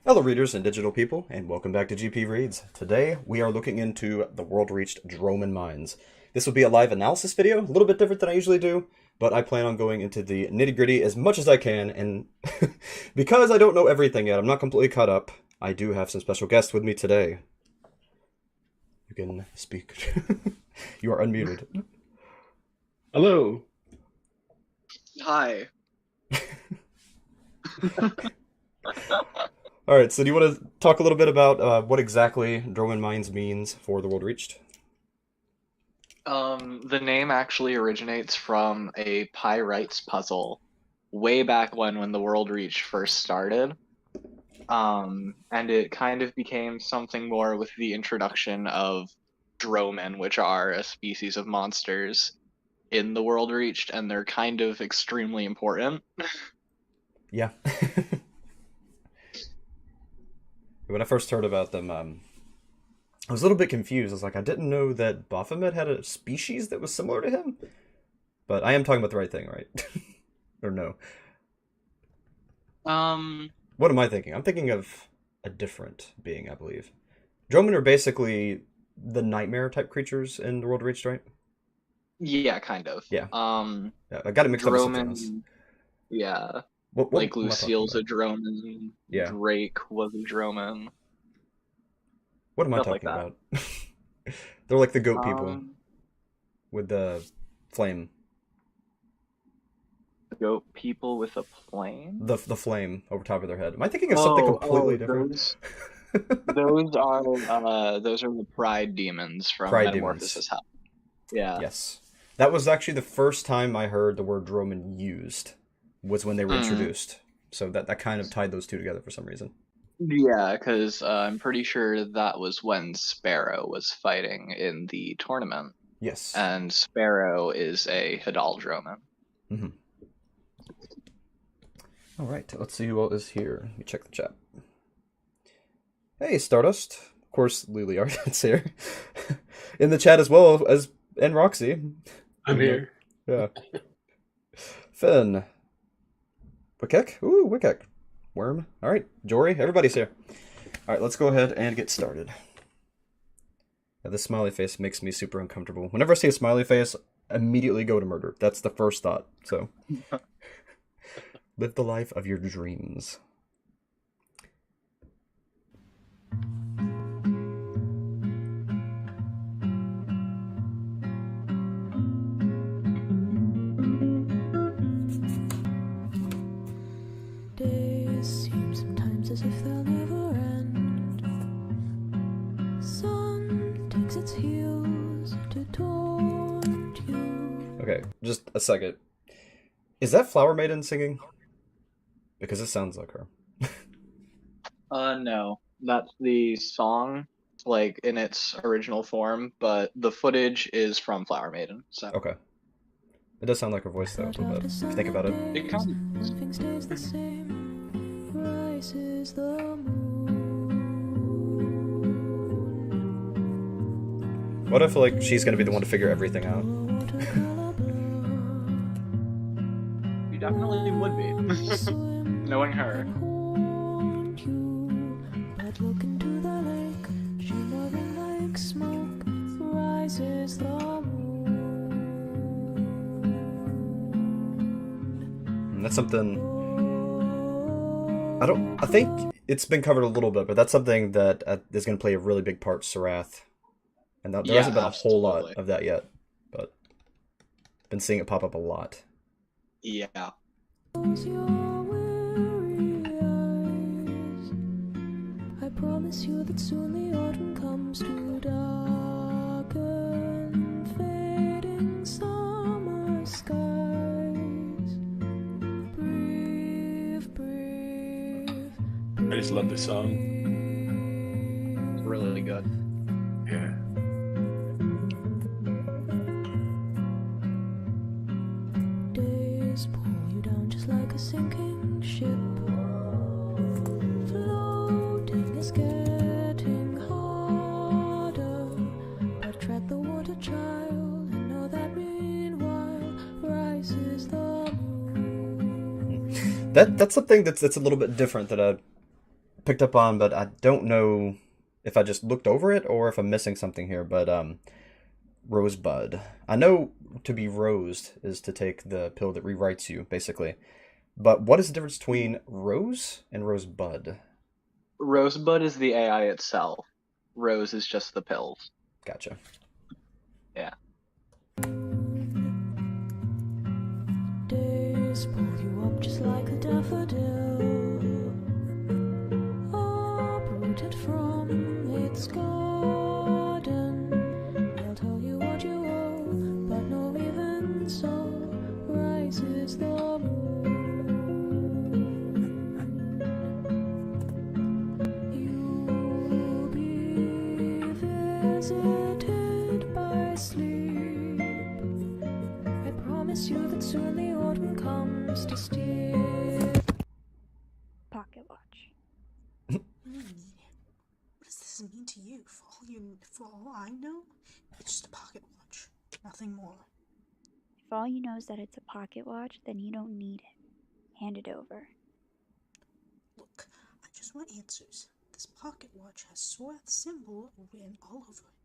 Hello, readers and digital people, and welcome back to GP Reads. Today, we are looking into the world-reached Dromen mines. This will be a live analysis video, a little bit different than I usually do, but I plan on going into the nitty-gritty as much as I can, and because I don't know everything yet, I'm not completely caught up, I do have some special guests with me today. You can speak. You are unmuted. Hello. Hi. Alright, so do you want to talk a little bit about what exactly Dromen Mines means for the world reached? The name actually originates from a pyrite puzzle way back when the World Reach first started. And it kind of became something more with the introduction of Dromen, which are a species of monsters in the World Reached, and they're kind of extremely important. Yeah. When I first heard about them, I was a little bit confused. I was like, I didn't know that Baphomet had a species that was similar to him. But I am talking about the right thing, right? Or no? Um, What am I thinking? I'm thinking of a different being, I believe. Dromen are basically the nightmare type creatures in the World Reached, right? yeah, kind of. Yeah. Yeah, I got it mixed up with something else. Dromen, yeah, What like am I talking Lucille's about? a Dromen, Yeah. Drake was a Dromen, What am I stuff like talking that. about? They're like the goat people Um, with the flame. Goat people with a plane? The flame over top of their head. Am I thinking of something Oh, completely different? those are the pride demons from Pride demons. Metamorphosis Hell. Yeah. Yes. That was actually the first time I heard the word Droman used, was when they were Mm. introduced. So that kind of tied those two together for some reason. Yeah, because I'm pretty sure that was when Sparrow was fighting in the tournament, Yes. and Sparrow is a Hadaldroman. Hmm. All right, let's see who all is here. Let me check the chat. Hey, Stardust. Of course, Liliard is here. In the chat as well as and Roxy. I'm here. Yeah. Finn. Wickek? Ooh, Wickek. Worm. All right, Jory, everybody's here. All right, let's go ahead and get started. Now, this smiley face makes me super uncomfortable. Whenever I see a smiley face, immediately go to murder. That's the first thought. So, live the life of your dreams. Days seem sometimes as if they'll never end. Sun takes its heels to taunt you. Okay, just a second. Is that Flower Maiden singing? Because it sounds like her. No, that's the song, like in its original form, but the footage is from Flower Maiden, so Okay. It does sound like her voice, though, a But little bit, after if you sun think about it. and it days, kind of is. nothing stays the same. Rises the moon. What if, like, she's gonna be the one to figure everything out? Watercolor blur. You definitely would be, knowing her. Haunt you, but look into the lake, shimmering like smoke, rises the moon. And that's something... I think it's been covered a little bit, but that's something that is gonna play a really big part, Sarath. And there Yeah, hasn't been a whole lot absolutely. of that yet, but been seeing it pop up a lot. Yeah. Close your weary eyes. I promise you that soon the autumn comes to darken fading summer skies. Breathe, breathe, I just love this song. It's really good. Yeah. days pull you down just like a sinking ship. Floating is getting harder, but tread the water, child, and know that meanwhile rises the moon. That's something that's a little bit different that picked up on, but I don't know if I just looked over it or if I'm missing something here. But Rosebud. I know to be rosed is to take the pill that rewrites you, basically. But what is the difference between Rose and Rosebud? Rosebud is the AI itself. Rose is just the pills. Gotcha. Yeah. Days pull you up just like a daffodil, uprooted from its garden. They'll tell you what you owe, but no, even so rises the moon. You'll be visited by sleep. I promise you that soon the autumn comes to steal. Pocket watch. What does this mean to you? For all I know, it's just a pocket watch. Nothing more. If all you know is that it's a pocket watch, then you don't need it. Hand it over. Look, I just want answers. This pocket watch has Sorth symbol written all over it.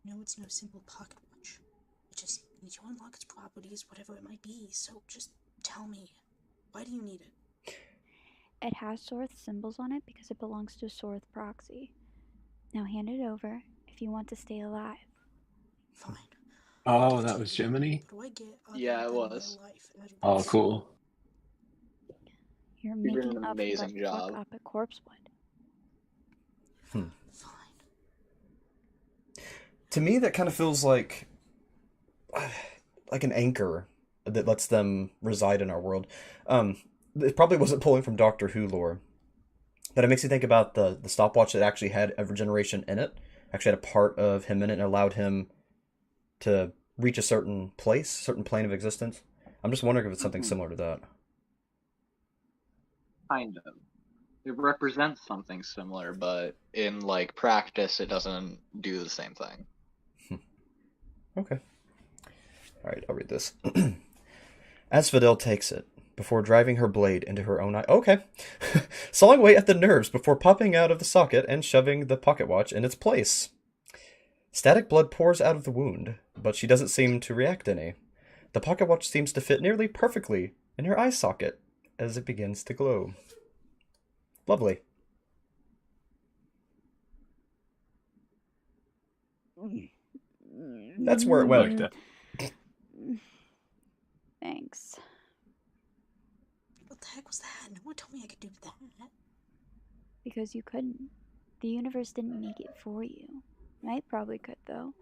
I know it's no simple pocket watch. It just needs to unlock its properties, whatever it might be. So just tell me, why do you need it? It has Sorth symbols on it because it belongs to a Sorth proxy. Now hand it over if you want to stay alive. Fine. Oh, that was Jiminy? What do I get other Yeah, it than was. real life as Oh, Rose? cool. You're You did making an up for the amazing job. fuck up at Corpsewood. Fine. To me, that kind of feels like an anchor that lets them reside in our world. It probably wasn't pulling from Doctor Who lore, but it makes you think about the stopwatch that actually had Ever Generation in it. Actually had a part of him in it and allowed him to reach a certain place, certain plane of existence. I'm just wondering if it's something similar to that. Kind of. It represents something similar, but in like practice, it doesn't do the same thing. Okay. Alright, I'll read this. Asphodel takes it, before driving her blade into her own eye. Okay. Sawing away at the nerves before popping out of the socket and shoving the pocket watch in its place. Static blood pours out of the wound, but she doesn't seem to react any. The pocket watch seems to fit nearly perfectly in her eye socket as it begins to glow. Lovely. That's where it I went. like that. Thanks. What the heck was that? No one told me I could do that. Because you couldn't. The universe didn't make it for you. I probably could, though.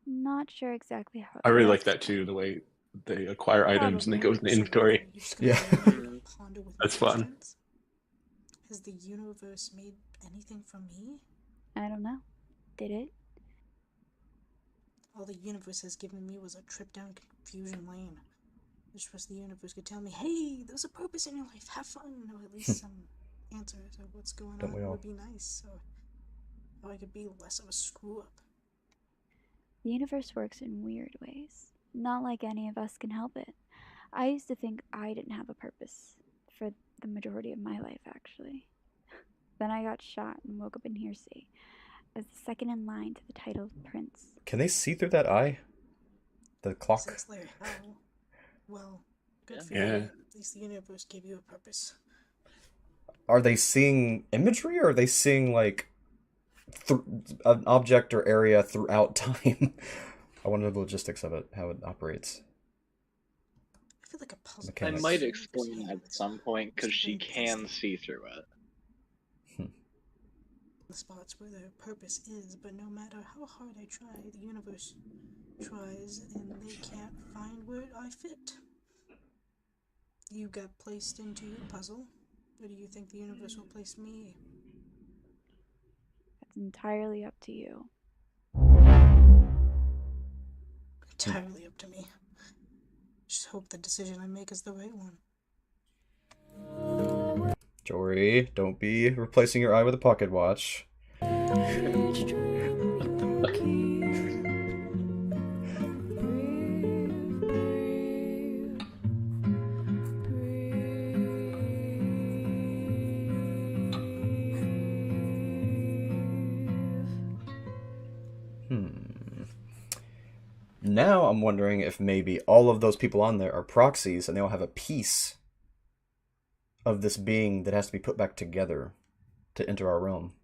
Not sure exactly how. I it really like works, that too, the way they acquire items and they go in the So inventory. you're just gonna Yeah. let me ponder with That's my fun. questions? Has the universe made anything for me? I don't know. Did it? All the universe has given me was a trip down confusion lane. I just wish the universe could tell me, hey, there's a purpose in your life, have fun, or at least some answers of what's going Don't on we all? would be nice, so I could be less of a screw up. The universe works in weird ways. Not like any of us can help it. I used to think I didn't have a purpose for the majority of my life, actually. Then I got shot and woke up in Hearsay as the second in line to the title of Prince. Can they see through that eye? The clock? Since they're hell, well, good for Yeah. you. At least the universe gave you a purpose. Are they seeing imagery or are they seeing like an object or area throughout time? I wonder the logistics of it, how it operates. I feel like a puzzle. I Mechanics. might explain that at some point because she can see through it. The spots where their purpose is, but no matter how hard I try, the universe tries and they can't find where I fit. You got placed into your puzzle. Where do you think the universe will place me? That's entirely up to you. Entirely up to me. Just hope the decision I make is the right one. Jory, don't be replacing your eye with a pocket watch. Each dream you keep. Breathe, breathe, breathe. Now I'm wondering if maybe all of those people on there are proxies and they all have a piece of this being that has to be put back together to enter our realm.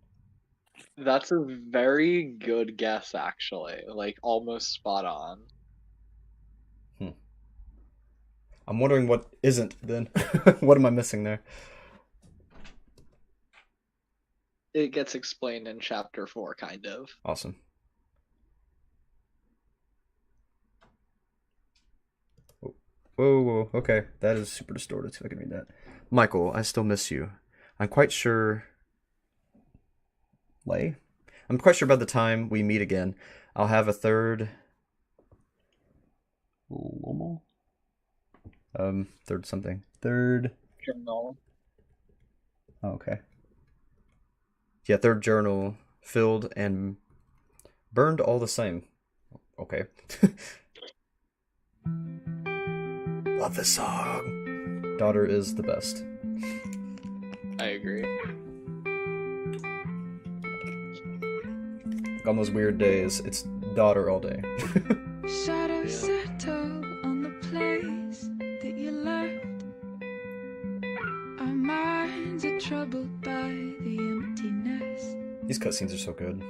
That's a very good guess, actually. Like, almost spot on. I'm wondering what isn't then. What am I missing there? It gets explained in chapter 4, kind of. Awesome. Whoa, okay. That is super distorted. Let's see if I can read that. Michael, I still miss you. I'm quite sure... Lay? I'm quite sure by the time we meet again, I'll have a third... Third something. Third... Journal. Oh, okay. Yeah, third journal filled and burned all the same. Okay. Love this song. Daughter is the best. I agree. On those weird days, it's daughter all day. Shadows settle on the place that you left. Our minds are troubled by the emptiness. These cutscenes are so good.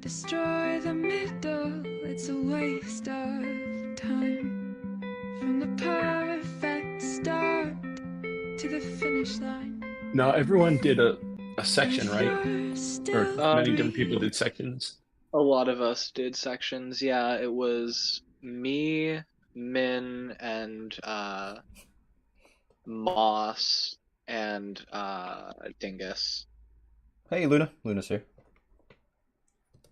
Destroy the middle, it's a waste of time. From the perfect start to the finish line. No, everyone did a section, right? Or many Um, different people did sections. A lot of us did sections. Yeah, it was me, Min, and Moss, and Dingus. Hey, Luna. Luna's here.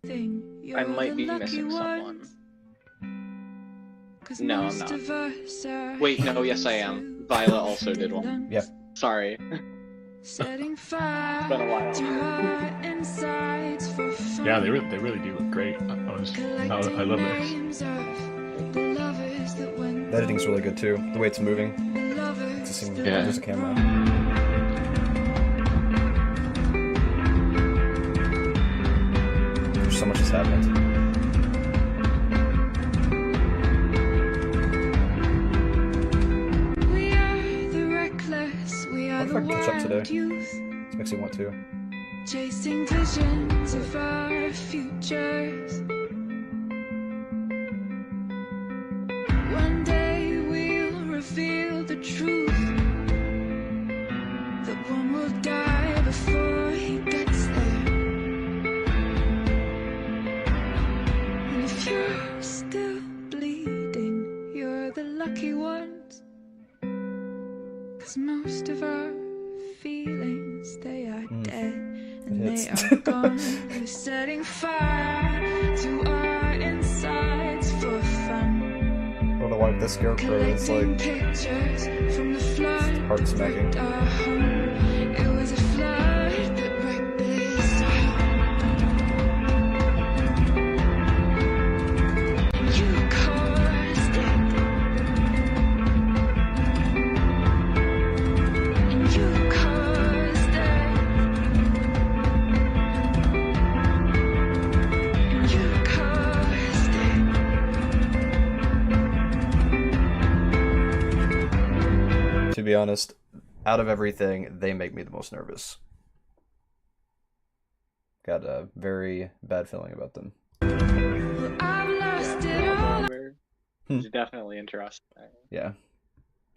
I might be missing someone. No, I'm not. Wait, no, yes I am. Violet also did one. Yep. Sorry. Setting fire Been a while. to our insides for fun. Yeah, they really do look great. I love this. Names of the lovers that went The editing's really good too. The way it's moving. the lovers It's just seeing Yeah. there's a camera. There's so much that's happened. we are the reckless, we are What if the I can catch up wild today? youth, This makes me want to. chasing visions of our futures. One day we'll reveal the truth, that one will die before he gets there. And if you're still bleeding, you're the lucky ones. 'Cause most of our feelings, they are dead and they hits. are gone. We're setting fire to our insides for fun. I don't know why this scarecrow is Collecting like pictures from the flood heart that smacking. wrecked our home. It was a flood that wrecked this home. And you caused it. And you caused it. And you caused it. To be honest, out of everything, they make me the most nervous. Got a very bad feeling about them. I've lost it all. It's definitely interesting. Yeah.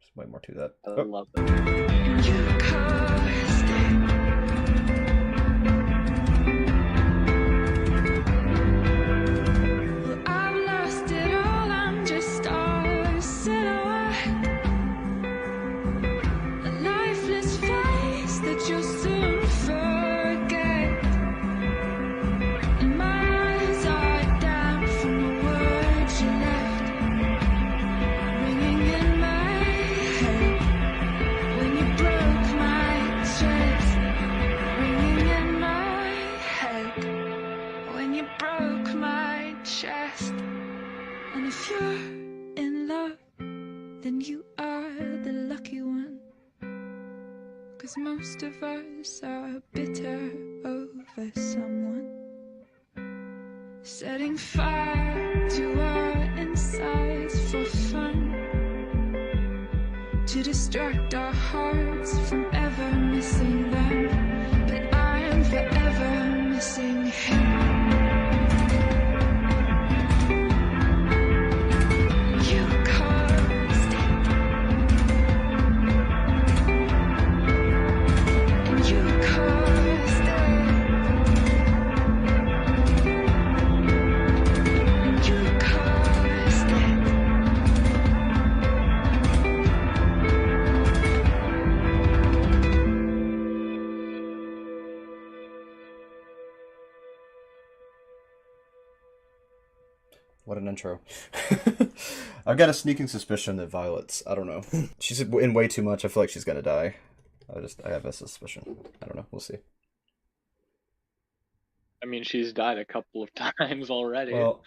There's way more to that. I Oh, love them. You caused it. Well, I've lost it all. I'm just a silhouette, a lifeless face that you'll soon forget. And my eyes are damp from the words you left, ringing in my head. When you broke my chest, ringing in my head. When you broke my chest. And if you're in love, then you are the lucky one. 'Cause most of us are bitter over someone. Setting fire to our insides for fun, to distract our hearts from ever missing them. But I am forever missing him. You caused it. You caused it. You caused it. What an intro. I've got a sneaking suspicion that Violet's, I don't know. She's in way too much. I feel like she's gonna die. I have a suspicion. I don't know. We'll see. I mean, she's died a couple of times already. Well,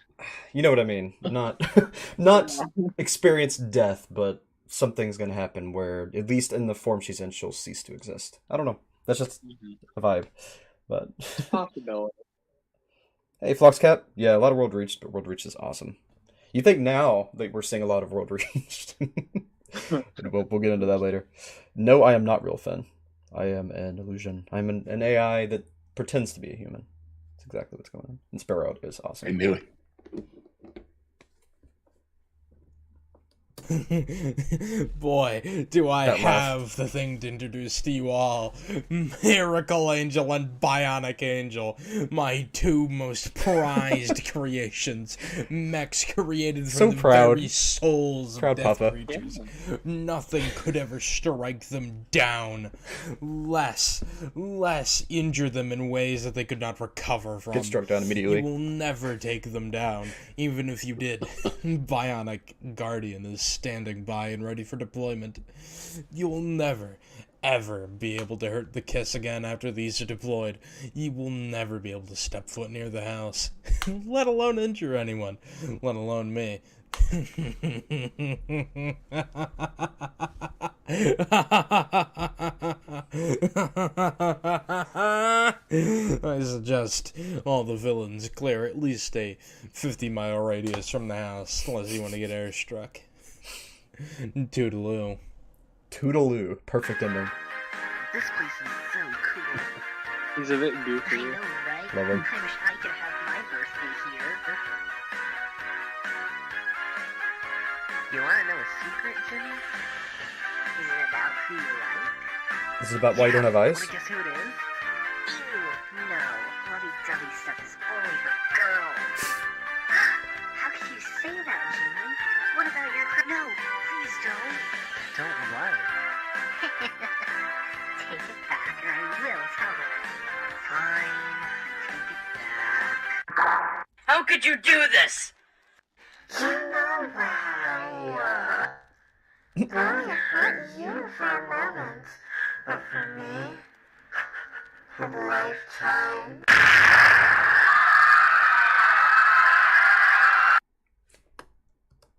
you know what I mean. Not experienced death, but something's gonna happen where, at least in the form she's in, she'll cease to exist. I don't know. That's just a vibe. But It's a possibility. hey, Floxcap. Yeah, a lot of World Reach. But World Reach is awesome. You think now that we're seeing a lot of World Reach? We'll get into that later. No, I am not real Finn. I am an illusion. I'm an AI that pretends to be a human. That's exactly what's going on. And Sparrow is awesome. I knew it. Boy, do I That laugh. have the thing to introduce to you all. Miracle Angel and Bionic Angel, my two most prized creations. Mechs created from So the proud. very souls Proud of death Papa. creatures. Nothing could ever strike them down, less injure them in ways that they could not recover from. Get struck down immediately. You will never take them down, even if you did. Bionic Guardian is standing by and ready for deployment. You will never, ever be able to hurt the Kiss again after these are deployed. You will never be able to step foot near the house, let alone injure anyone, let alone me. I suggest all the villains clear at least a 50-mile radius from the house, unless you want to get airstruck. Toodaloo. Toodaloo. Perfect ending. This place is so cool. He's a bit I goofy. know, right? Love him. I wish I could have my birthday here. You wanna know a secret, Jimmy? Is it about who you like? This is about why you don't have eyes? Wanna guess who it is? Ew, no. Lovey-dovey stuff is only for girls. How could you say that, Jimmy? What about your No, please don't. Don't what? Take it back or I will tell them. Fine. Take it back. How could you do this? You know why. Gonna hurt you for a moment, but for me, for a lifetime.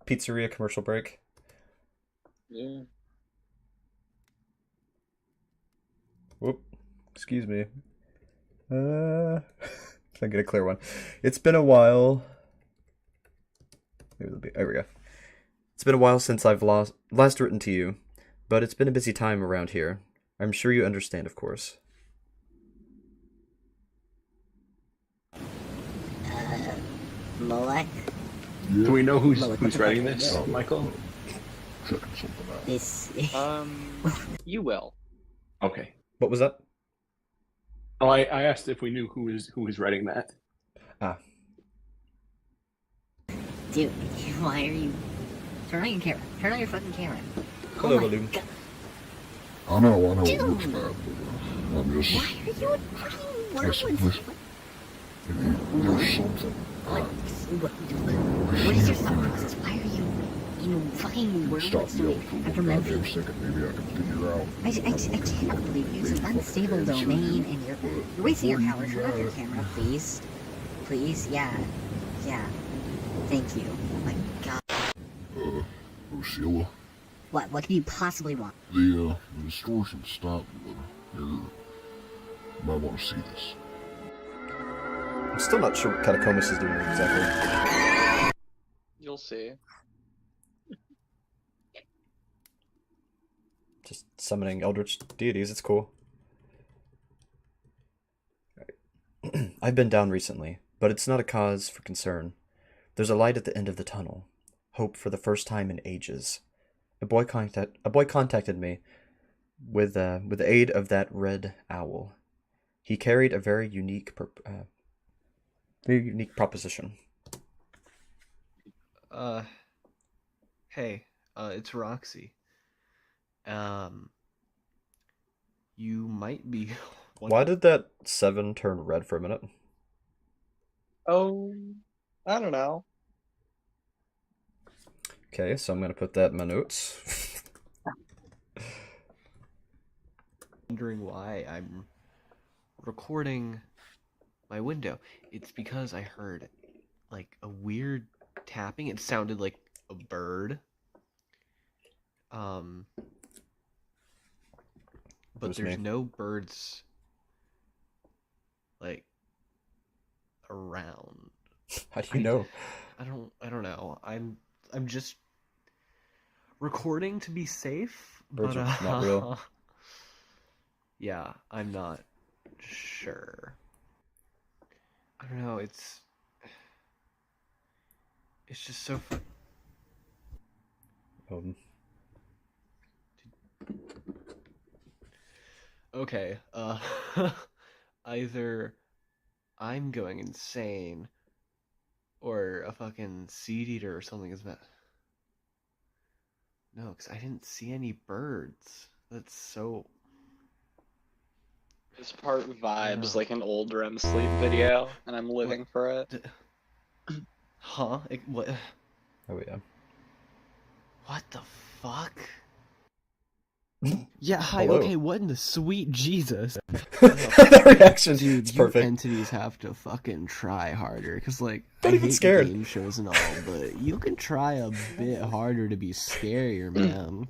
Pizzeria commercial break. Yeah. Whoop. Excuse me. Can I get a clear one? It's been a while. Maybe it'll be. There we go. It's been a while since I've last written to you, but it's been a busy time around here. I'm sure you understand, of course. Molek, Do we know who's writing this, Michael? this. You will. Okay. What was that? Oh, I asked if we knew who was writing that. Ah. Dude, why are you. Turn on your camera. Turn on your fucking camera. Hello, oh my Balloon. God. I know it looks Dude. bad, but I'm just. Why are you in fucking Listen, words? listen. There's something. What is your thought process? Why are you in fucking words Stop yelling doing for after one mentioning? goddamn second. Maybe I can figure out. I can't believe you. It's an unstable domain and you're wasting your power. Turn off your camera, please. Please, yeah. Yeah. Thank you. Oh my god. Sheila, What could you possibly want? the distortion stopped. You might want to see this. I'm still not sure what Catacombus is doing exactly. You'll see. Just summoning eldritch deities, it's cool. Right. I've been down recently, but it's not a cause for concern. There's a light at the end of the tunnel. Hope for the first time in ages. A boy contacted me with the aid of that red owl. He carried a very unique proposition. Hey, it's Roxy. You might be. Why did that 7 turn red for a minute? Oh, I don't know. Okay, so I'm gonna put that in my notes. Wondering why I'm recording my window. It's because I heard like a weird tapping. It sounded like a bird. But there's no birds like around. How do you know? I don't know. I'm just recording to be safe. Birds but, are not real. Yeah, I'm not sure. I don't know, it's just so fun. Okay, either I'm going insane or a fucking seed eater or something is that. No, because I didn't see any birds. That's so. This part vibes like an old REM sleep video, and I'm living for it. Huh? What? Oh yeah. What the fuck? Yeah, hi, Hello. okay, what in the sweet Jesus? The reaction, Dude, it's you perfect. entities have to fucking try harder, because, like, Don't I even hate scared. game shows and all, but you can try a bit harder to be scarier, man.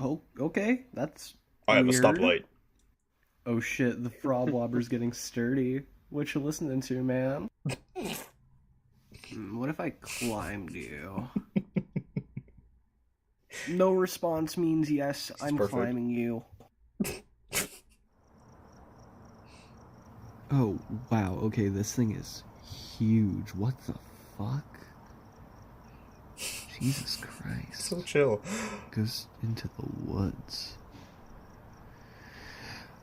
Oh, okay, that's I have a weird. stoplight. Oh shit, the frog wobber's getting sturdy. What you listening to, man? What if I climbed you? No response means yes, I'm perfect. climbing you. Oh, wow, okay, this thing is huge. What the fuck? Jesus Christ. So chill. Goes into the woods.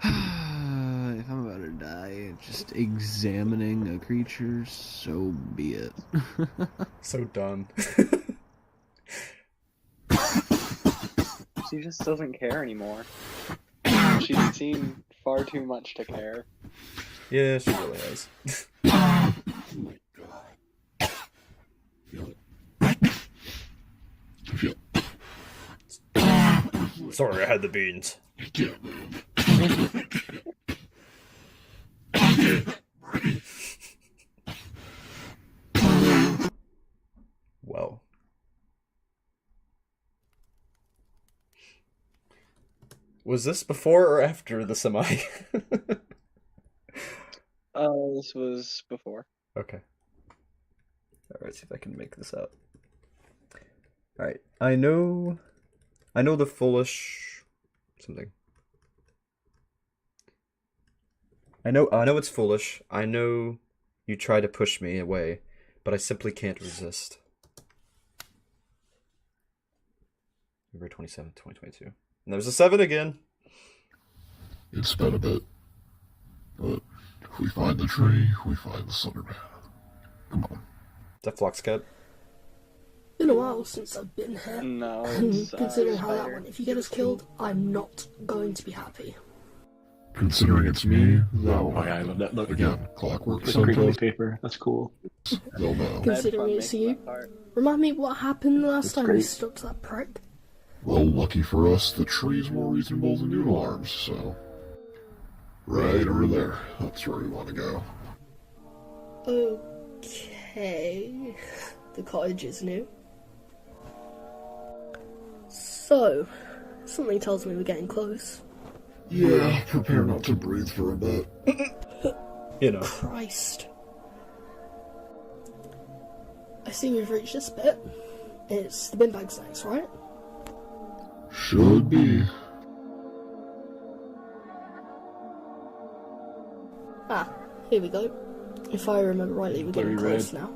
If I'm about to die just examining a creature, so be it. So dumb. She just doesn't care anymore. She's seen far too much to care. Yeah, she really has. Sorry, I had the beans. Well. Was this before or after the semi? This was before. Okay. Alright, see if I can make this out. Alright, I know the foolish something. I know it's foolish. I know you try to push me away, but I simply can't resist. February 27th, 2022. And there's a 7 again. It's been a bit. But if we find the tree, we find the Sunderman. Come on. Is that Floxcat? Been a while since I've been here. No, And it's considering how that Spider. went, if you get us killed, I'm not going to be happy. Considering it's me, they'll Oh yeah, I love that look. Again, clockwork The crinkly sometimes, paper. That's cool. they'll know. Considering it's you, remind me what happened the last time we stuck to that prick. Well, lucky for us, the tree's more reasonable than noodle arms, so... Right over there. That's where we want to go. Okay. The cottage is new. So, something tells me we're getting close. Yeah, prepare not to breathe for a bit. You know. Christ. I see we've reached this bit. It's the bin bags next, right? Should be. Ah, here we go. If I remember rightly, we're getting Blurry close red. now.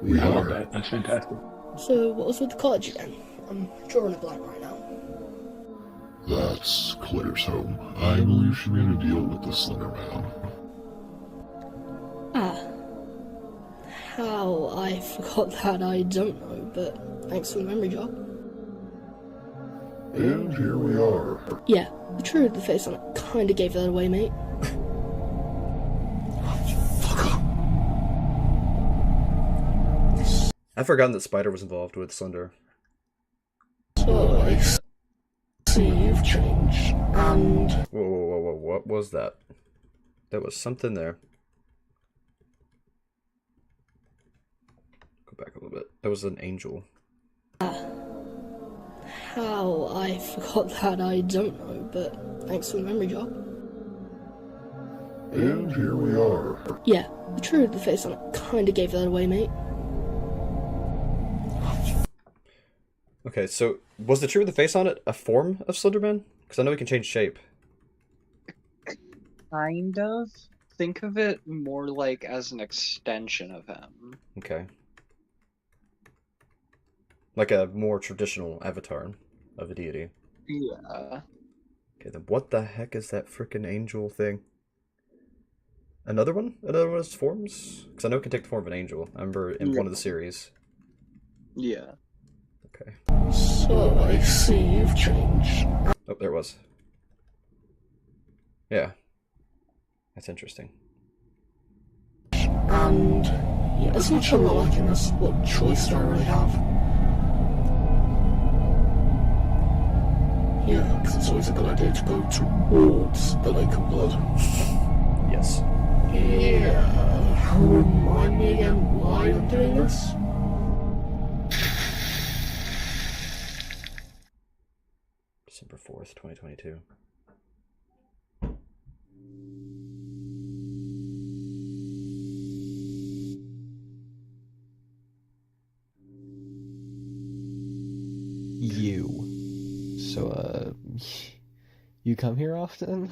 We I love are. that. That's fantastic. So, what was with the college again? I'm drawing a blank right now. That's Claire's home. I believe she made a deal with the Slender Man. Ah. How I forgot that, I don't know, but thanks for the memory jog. And here we are. Yeah, the true of the face on it kinda gave that away, mate. I've forgotten that Spider was involved with Slender. So, I see you've changed, and... Whoa, what was that? There was something there. Go back a little bit. There was an angel. How I forgot that, I don't know, but thanks for the memory jog. And here we are. Yeah, the true of the face on it kinda gave that away, mate. Okay, so was the tree with the face on it a form of Slenderman? Because I know he can change shape. Kind of. Think of it more like as an extension of him. Okay. Like a more traditional avatar of a deity. Yeah. Okay, then what the heck is that frickin' angel thing? Another one? Another one of his forms? Because I know it can take the form of an angel. I remember in one of the series. Yeah. Okay. So, I see you've changed. Oh, there it was. Yeah. That's interesting. And... yeah, as much as I'm not liking this, what choice do I really have? Yeah, because it's always a good idea to go towards the lake of blood. Yes. Yeah, remind me again why I'm doing this? December 4th, 2022. You. So, you come here often?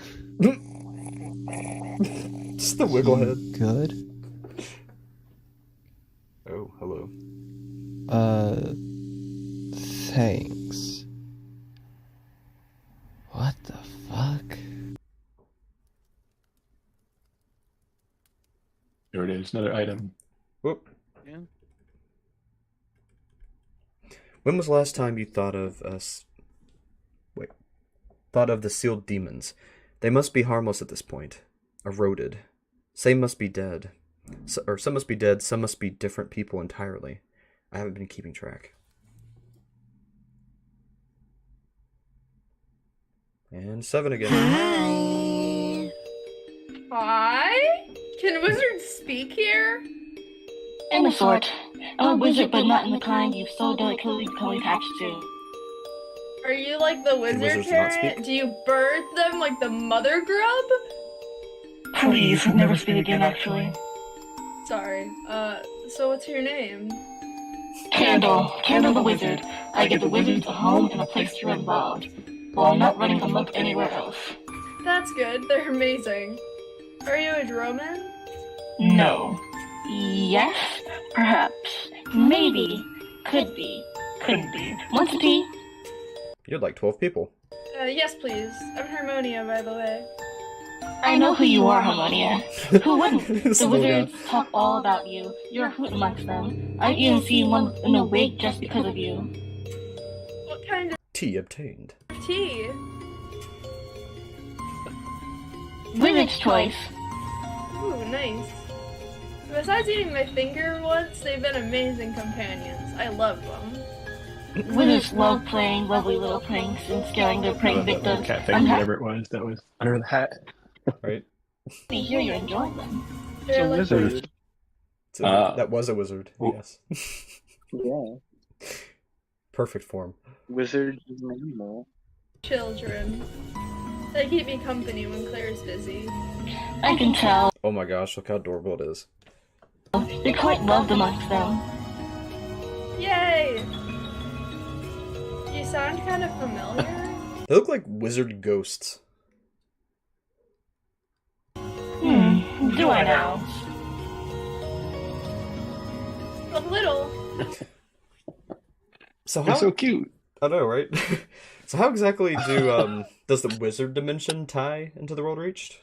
Just the wiggle head. Good? Oh, hello. Thanks. What the fuck? Here it is, another item. Whoop. Yeah. When was the last time you thought of us? Wait. Thought of the sealed demons? They must be harmless at this point. Eroded. Some must be dead. Some must be dead, some must be different people entirely. I haven't been keeping track. And 7 again. Hi? Can wizards speak here? In a sort. I'm a wizard, but not in the kind you've so delicately become attached to. Are you like the wizard wizards not parent? speak? Do you birth them like the mother grub? Please, never speak again, actually. Sorry. So what's your name? Candle the wizard. I give the wizards a home and a place to run wild, while I'm not running amok anywhere else. That's good. They're amazing. Are you a Dromen? No. Yes, perhaps. Maybe. Could be. Couldn't be. Want some tea? You had like 12 people. Yes, please. I'm Harmonia, by the way. I know who you are, Harmonia. Who wouldn't? The Slow wizards down. talk all about you. You're a hoot amongst them. I've even seen one in a wig just because of you. What kind of Tea obtained. tea? Wizard's choice. Ooh, nice. Besides eating my finger once, they've been amazing companions. I love them. Wizards love playing lovely little pranks and scaring their prey That victims. cat thing, whatever it was, that was under the hat. Right? I hear you're enjoying them. It's a They're like wizard. So that was a wizard. Oh. Yes. Yeah. Perfect form. Wizard is an animal. children. They keep me company when Claire's busy. I can tell. Oh my gosh, look how adorable it is. They're quite loved amongst them. Yay! You sound kind of familiar. They look like wizard ghosts. Do I now? A little. So They're how? so cute. I know, right? So how exactly does the wizard dimension tie into the world reached?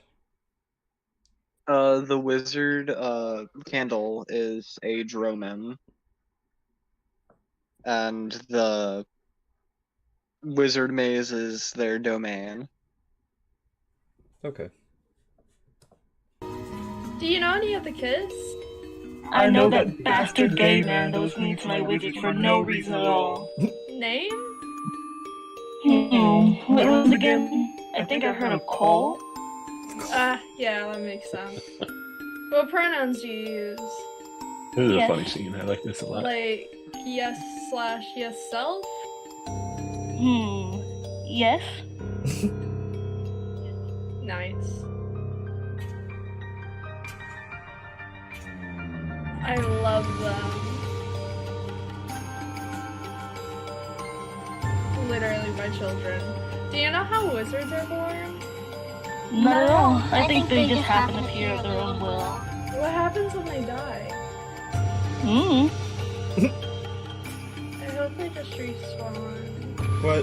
The wizard candle is a Dromen, and the wizard maze is their domain. Okay. Do you know any of the kids? I know that bastard gay man that was mean to my wizard for no reason at all. Name? What was it again? I think I heard of Cole. Yeah, that makes sense. What pronouns do you use? This is Yes. a funny scene. I like this a lot. Like, yes/yes self? Yes? Nice. I love them. Literally my children. Do you know how wizards are born? Not at all. I think they just happen to appear of their own will. What happens when they die? I hope they just respawn. What?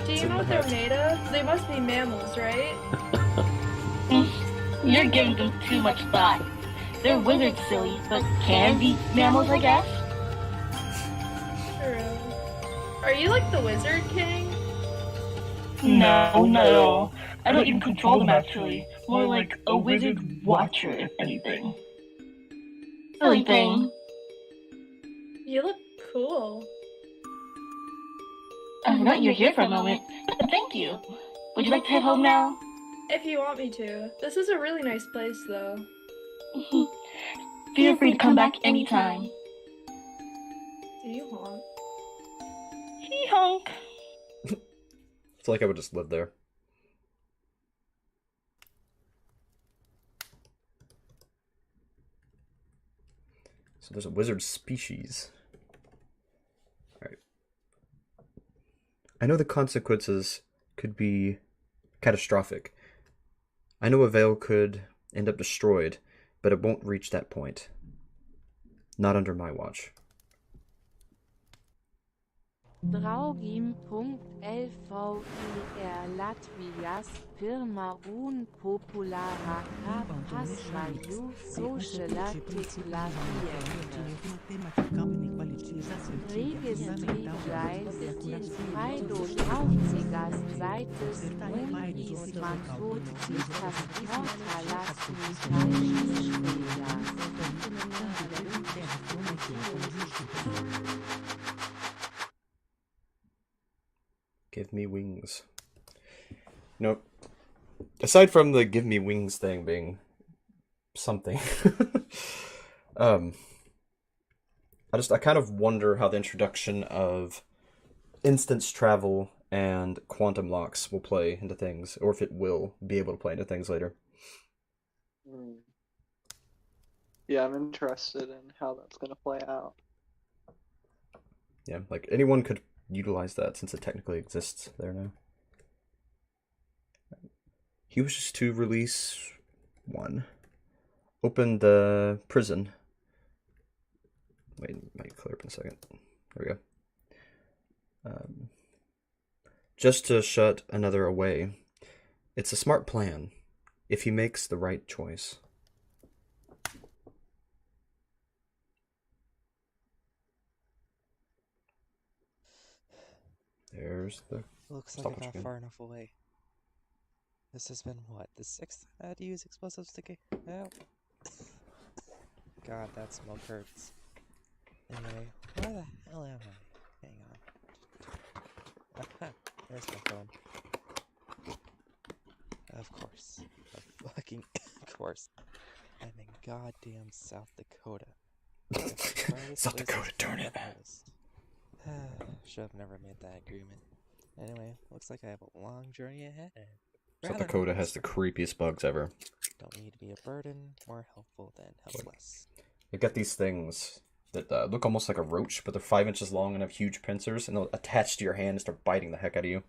Do It's you in know the what they're hat. made of? They must be mammals, right? You're giving them too much thought. They're wizards, silly, but can be mammals, I guess? True. Are you like the Wizard King? No, not at all. I don't even control them, actually. More like a wizard watcher, if anything. Silly thing. You look cool. I forgot you were here for a moment, but thank you. Would you like to head home now? If you want me to. This is a really nice place, though. Feel free to come back anytime. Do you want? Hee honk. I feel like I would just live there. So there's a wizard species. Alright. I know the consequences could be catastrophic. I know a veil could end up destroyed, but it won't reach that point. Not under my watch. Draugim.lvir Latvias Pirma un populara pasmaju sociala Registrigais Freido Trauzigas Seites Mundis Manfot Citas Portalas Give me wings. Nope. Aside from the give me wings thing being something, I kind of wonder how the introduction of instance travel and quantum locks will play into things, or if it will be able to play into things later. Yeah, I'm interested in how that's going to play out. Yeah, like anyone could utilize that since it technically exists there now. He wishes to release one. Open the prison. Wait, might clear up in a second. There we go. Just to shut another away. It's a smart plan if he makes the right choice. There's the Looks like I'm stopwatch not again. far enough away. This has been, what, the 6th I had to use explosives to get out? God, that smoke hurts. Anyway, where the hell am I? Hang on. Aha, there's my phone. Of course. Of fucking course. I'm in goddamn South Dakota. South Dakota, darn it. Should have never made that agreement. Anyway, looks like I have a long journey ahead. South Dakota has the creepiest bugs ever. Don't need to be a burden, more helpful than helpless. They've got these things that look almost like a roach, but they're 5 inches long and have huge pincers, and they'll attach to your hand and start biting the heck out of you.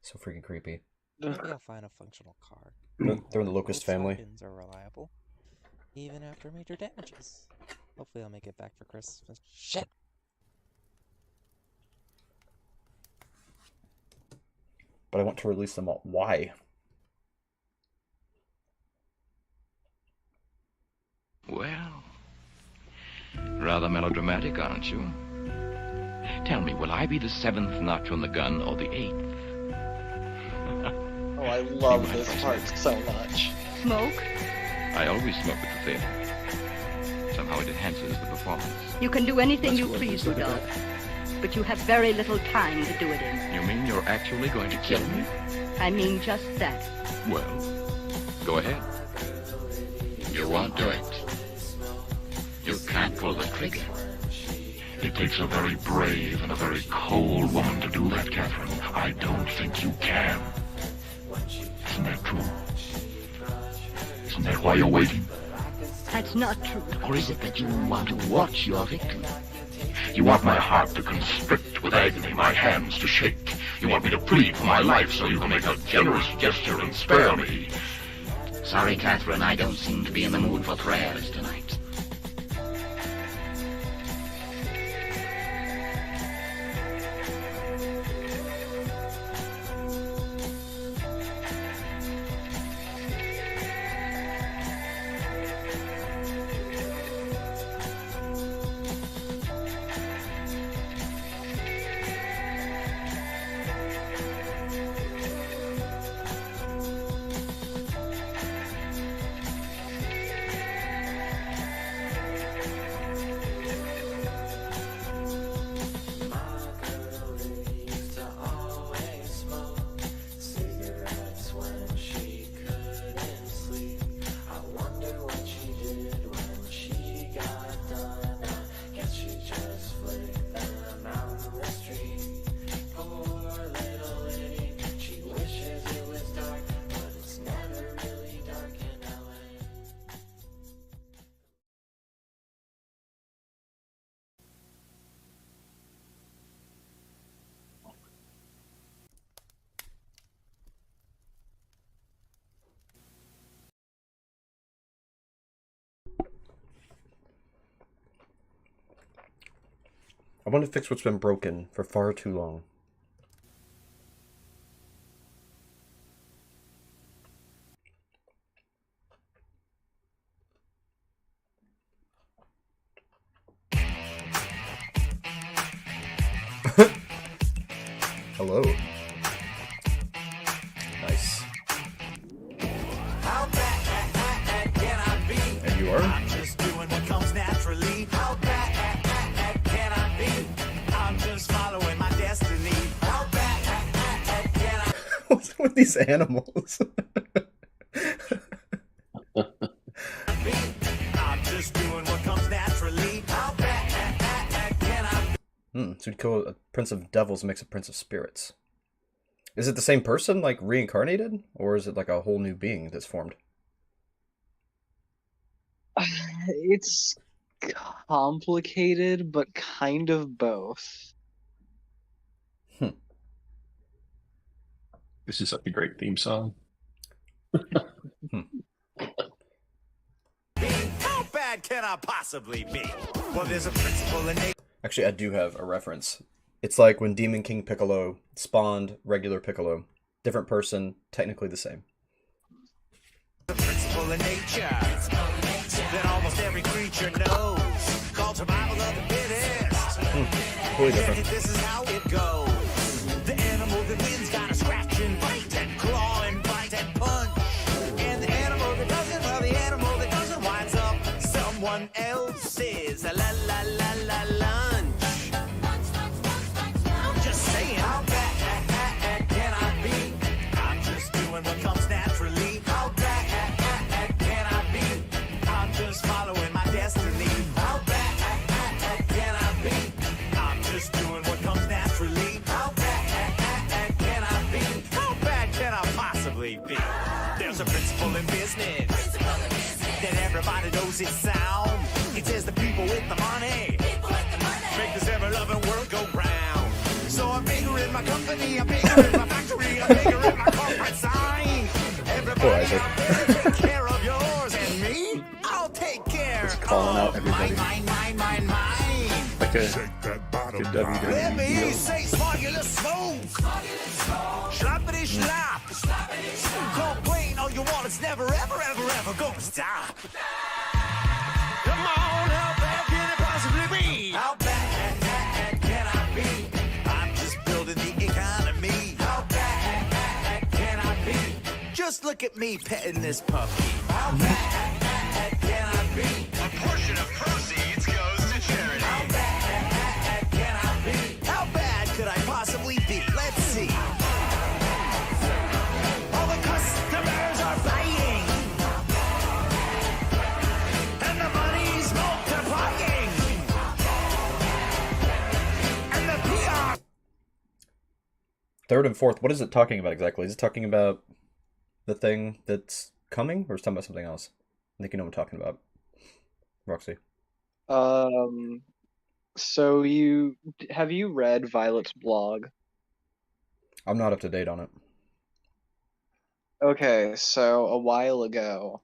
So freaking creepy. Maybe I'll find a functional car. They're in the locust family. Weapons are reliable, even after major damages. Hopefully I'll make it back for Christmas. Shit! But I want to release them all. Why? Well, rather melodramatic, aren't you? Tell me, will I be the 7th notch on the gun or the 8th? Oh, I love this part so much. Smoke? I always smoke at the theater. Somehow it enhances the performance. You can do anything That's you what please, they said Rudolph. But you have very little time to do it in. You mean you're actually going to kill me? I mean just that. Well, go ahead. You won't do it. You can't pull the trigger. It takes a very brave and a very cold woman to do that, Catherine. I don't think you can. Isn't that true? Isn't that why you're waiting? That's not true. Or is it that you want to watch your victim? You want my heart to constrict with agony, my hands to shake. You want me to plead for my life so you can make a generous gesture and spare me. Sorry, Catherine, I don't seem to be in the mood for prayers tonight. I want to fix what's been broken for far too long. Hello. Nice. And you are? I'm just doing what comes naturally. How bad can I be? I'm just following my destiny. How bad can I? What's with these animals? I'm just doing what comes naturally. How bad can I? So we'd call a Prince of Devils makes a Prince of Spirits. Is it the same person, like, reincarnated? Or is it like a whole new being that's formed? It's complicated, but kind of both. This is such a great theme song. How bad can I possibly be? Well, there's a principle in nature. Actually, I do have a reference. It's like when Demon King Piccolo spawned regular Piccolo. Different person, technically the same. The principle in nature that almost every creature knows. Called survival of the fittest. Totally different. This is how it goes. The animal that wins gotta scratch and bite and claw and bite and punch. And the animal that doesn't, well, the animal that doesn't winds up someone else's la la la la lunch. I'm just saying, how bad can I be? I'm just doing what comes naturally. How bad can I be? I'm just following my destiny. How bad can I be? I'm just doing what comes naturally. How bad can everybody knows its sound. It says the people with the money make this ever-loving world go round. So I'm bigger in my company, I'm bigger in my factory, I'm bigger in my corporate sign. Everybody out there, take care of yours, and me, I'll take care. Just calling out everybody. Mine. Like a good WWE. Let me say smugglers smoke. Schlappity slap. Complain all you want, it's never ever gonna stop. Come on, how bad can it possibly be? How bad can I be? I'm just building the economy. How bad can I be? Just look at me petting this puppy. How bad can I be? A portion of proceeds goes to charity. How bad can I be? How bad could I possibly be? Let's see. All the customers are buying, and the money's multiplying, and the PR. Third and fourth, what is it talking about exactly? Is it talking about the thing that's coming, or is it talking about something else? I think you know what I'm talking about, Roxy. So have you read Violet's blog? I'm not up to date on it. Okay, so a while ago,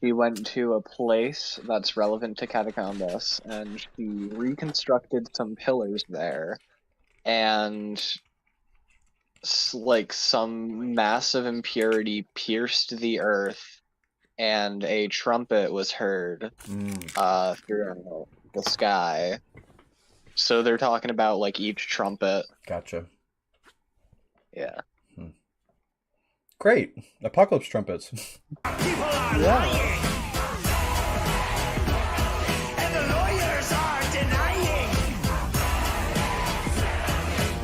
she went to a place that's relevant to Catacombus, and she reconstructed some pillars there, and like some massive impurity pierced the earth, and a trumpet was heard through the sky. So they're talking about like each trumpet. Gotcha. Yeah. Great. Apocalypse trumpets. People are lying, and the lawyers are denying.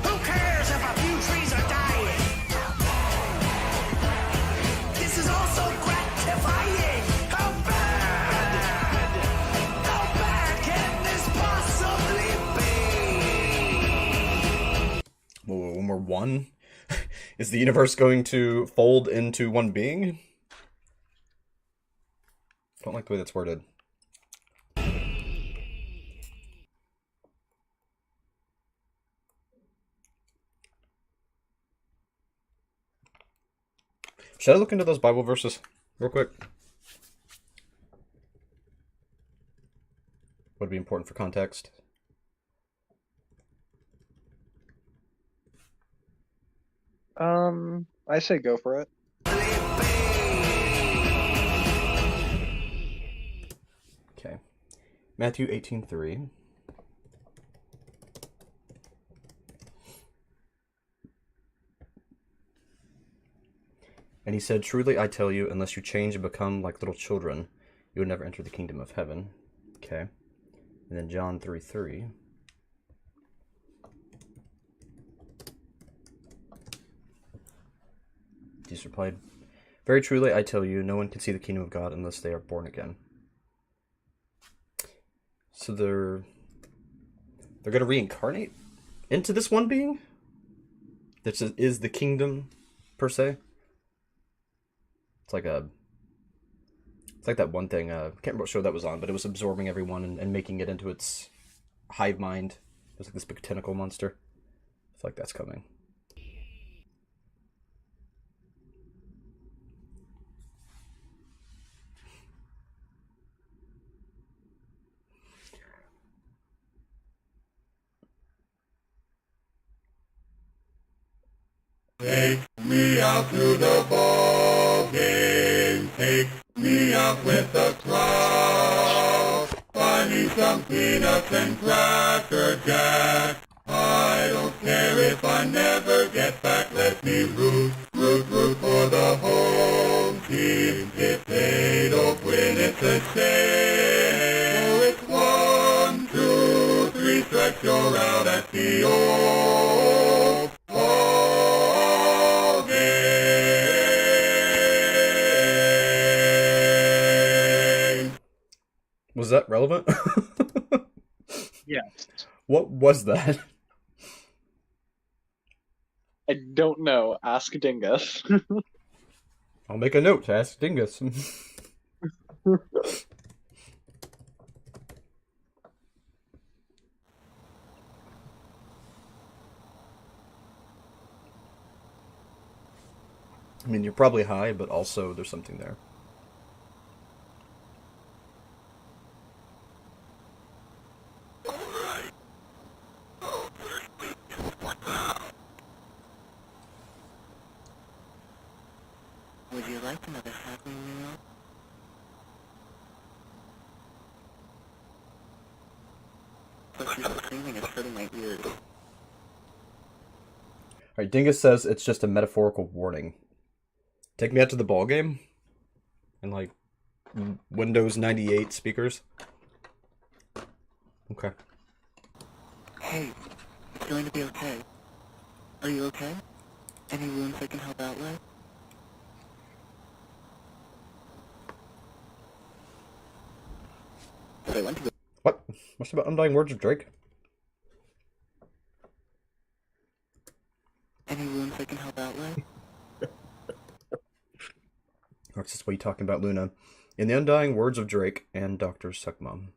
Who cares if a few trees are dying? This is also gratifying. How bad can this possibly be? Whoa, when we're one? Is the universe going to fold into one being? I don't like the way that's worded. Should I look into those Bible verses real quick? Would be important for context. I say go for it. Okay. Matthew 18:3. And he said, "Truly I tell you, unless you change and become like little children, you will never enter the kingdom of heaven." Okay. And then John 3:3. Jesus replied, "Very truly I tell you, no one can see the kingdom of God unless they are born again." So they're going to reincarnate into this one being? This is the kingdom, per se? It's like that one thing, I can't remember what show that was on, but it was absorbing everyone and making it into its hive mind. It was like this big tentacle monster. I feel like that's coming. Take me out to the ball game. Take me out with the crowd. Buy me some peanuts and Cracker Jack. I don't care if I never get back. Let me root for the home team. If they don't win, it's a shame. So it's 1, 2, 3 strikes, you're out at the old ball game. Was that relevant? Yes. What was that? I don't know. Ask Dingus. I'll make a note to ask Dingus. I mean, you're probably high, but also there's something there. Would you like another happy meal? Plus, she's screaming is hurting my ears. Alright, Dingus says it's just a metaphorical warning. Take me out to the ball game? And like Windows 98 speakers? Okay. Hey, it's going to be okay. Are you okay? Any wounds I can help out with? I want to go. What? What's about Undying Words of Drake? Any wounds I can help out with? Or it's just what you talking about, Luna. In the Undying Words of Drake and Dr. Suckmom.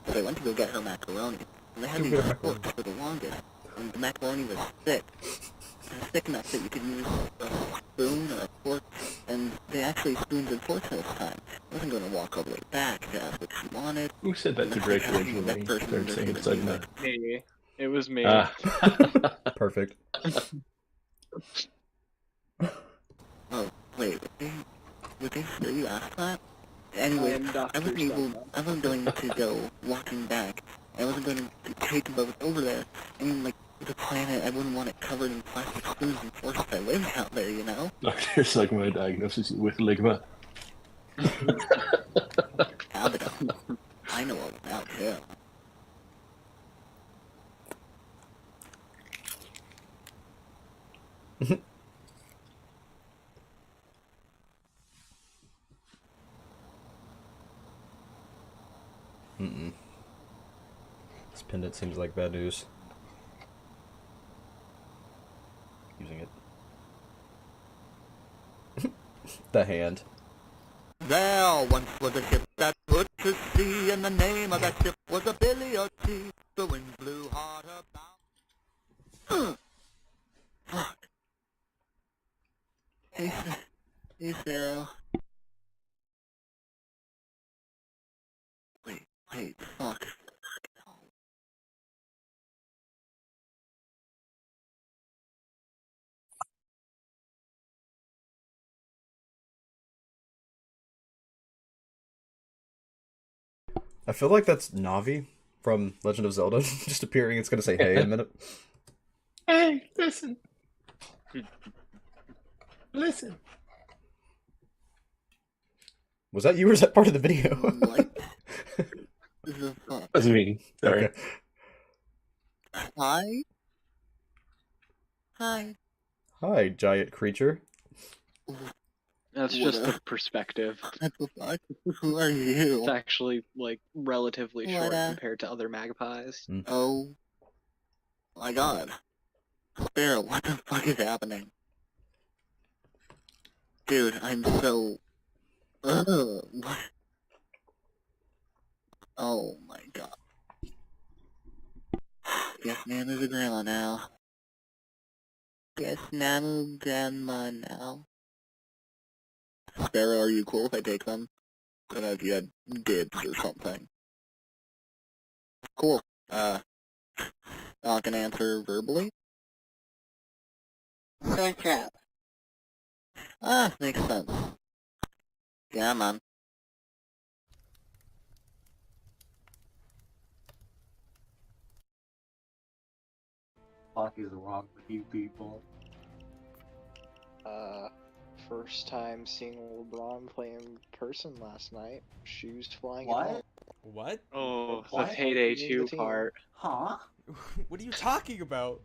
I went to go get her macaroni, and they had these forks for the longest, and the macaroni was thick. It was thick enough that you could use a spoon or a fork, and they actually spoons and forks this time. I wasn't going to walk all the way back to ask what she wanted. Who said that to Drake originally? Third same segment. Me. It was me. Perfect. Oh, wait, would they hear you ask that? Anyway, I wasn't going to go walking back. I wasn't going to take the boat over there. I mean, like, the planet, I wouldn't want it covered in plastic spoons and forks if I lived out there, you know? Dr. Suckmom diagnosis with ligma. Abaddon. I know all about him. Mm-mm. This pendant seems like bad news. Using it. The hand. There once was a ship that put to sea, and the name of that ship was a Billy o' Tea. The wind blew hard about. Fuck. Hey, Sarah. Wait, fuck. I feel like that's Navi from Legend of Zelda just appearing. It's gonna say hey in a minute. Hey, listen. Listen. Was that you or is that part of the video? What the fuck? That's me. Sorry. Okay. Hi? Hi. Hi, giant creature. That's just the perspective. What the fuck? Who are you? It's actually, like, relatively What, short compared to other magpies. Oh my god. Sparrow, what the fuck is happening? Dude, I'm so... what? Oh my god. Yes, Nana's a grandma now. Yes, Nana's grandma now. Sparrow, are you cool if I take them? I don't know if you had dibs or something. Cool. Not gonna answer verbally? Shut up. Ah, makes sense. Yeah, man. Fuck is wrong with you people? First time seeing LeBron play in person last night. Shoes flying. What? What? Oh, What? the Payday 2 part. Huh? What are you talking about?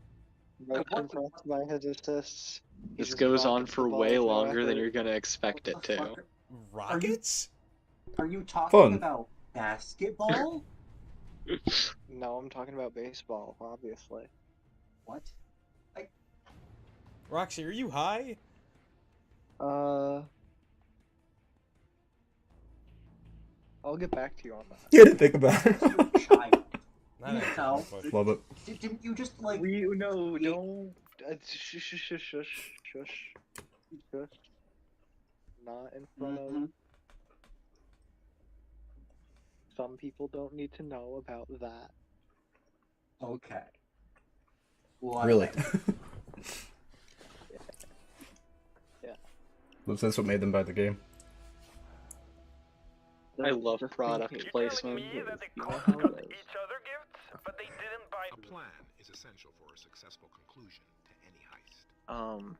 Right from by his assists. This This goes goes on on for for way way longer longer than than you're you're gonna expect it to. Rockets? Are you talking Fun. about basketball? No, I'm talking about baseball, obviously. What? Roxy, are you high? I'll get back to you on that. You didn't think about it. That ain't How? fucking Love it. Didn't you just like? Don't. Shush, shush, shush, shush, shush, shush. Not in front of. Some people don't need to know about that. Okay. Really? Yeah. Was this what made them buy the game? I love product placement. You know how it is. A plan is essential for a successful conclusion to any heist.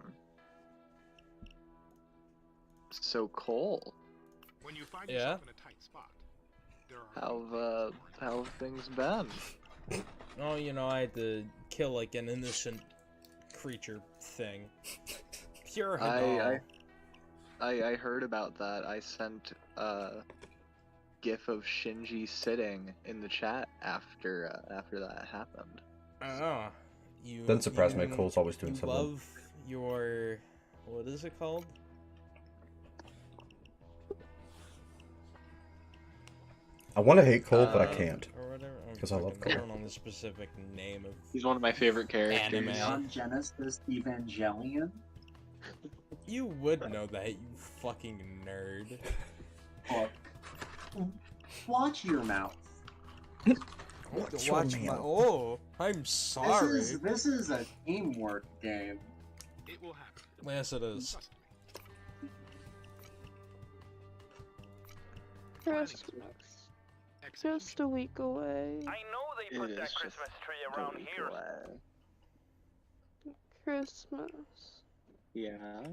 So Cole, When you find Yeah? yourself in a tight spot, there are how've things been? Oh, you know, I had to kill like an innocent creature thing. Pure Hadal. I heard about that. I sent a gif of Shinji sitting in the chat after that happened. Oh, you. Doesn't surprise me. you- Cole's always doing you something. Love your. What is it called? I want to hate Cole, but I can't. Or whatever. Because I love I Cole. don't know the specific name of. He's one of my favorite characters. Anime. Neon Genesis Evangelion. You would know that, you fucking nerd. Look, watch your mouth. Watch my. Oh, I'm sorry. This is a teamwork game. It will happen. Yes, it is. Christmas. Just a week away. I know they put that Christmas tree around here. Christmas. Yeah.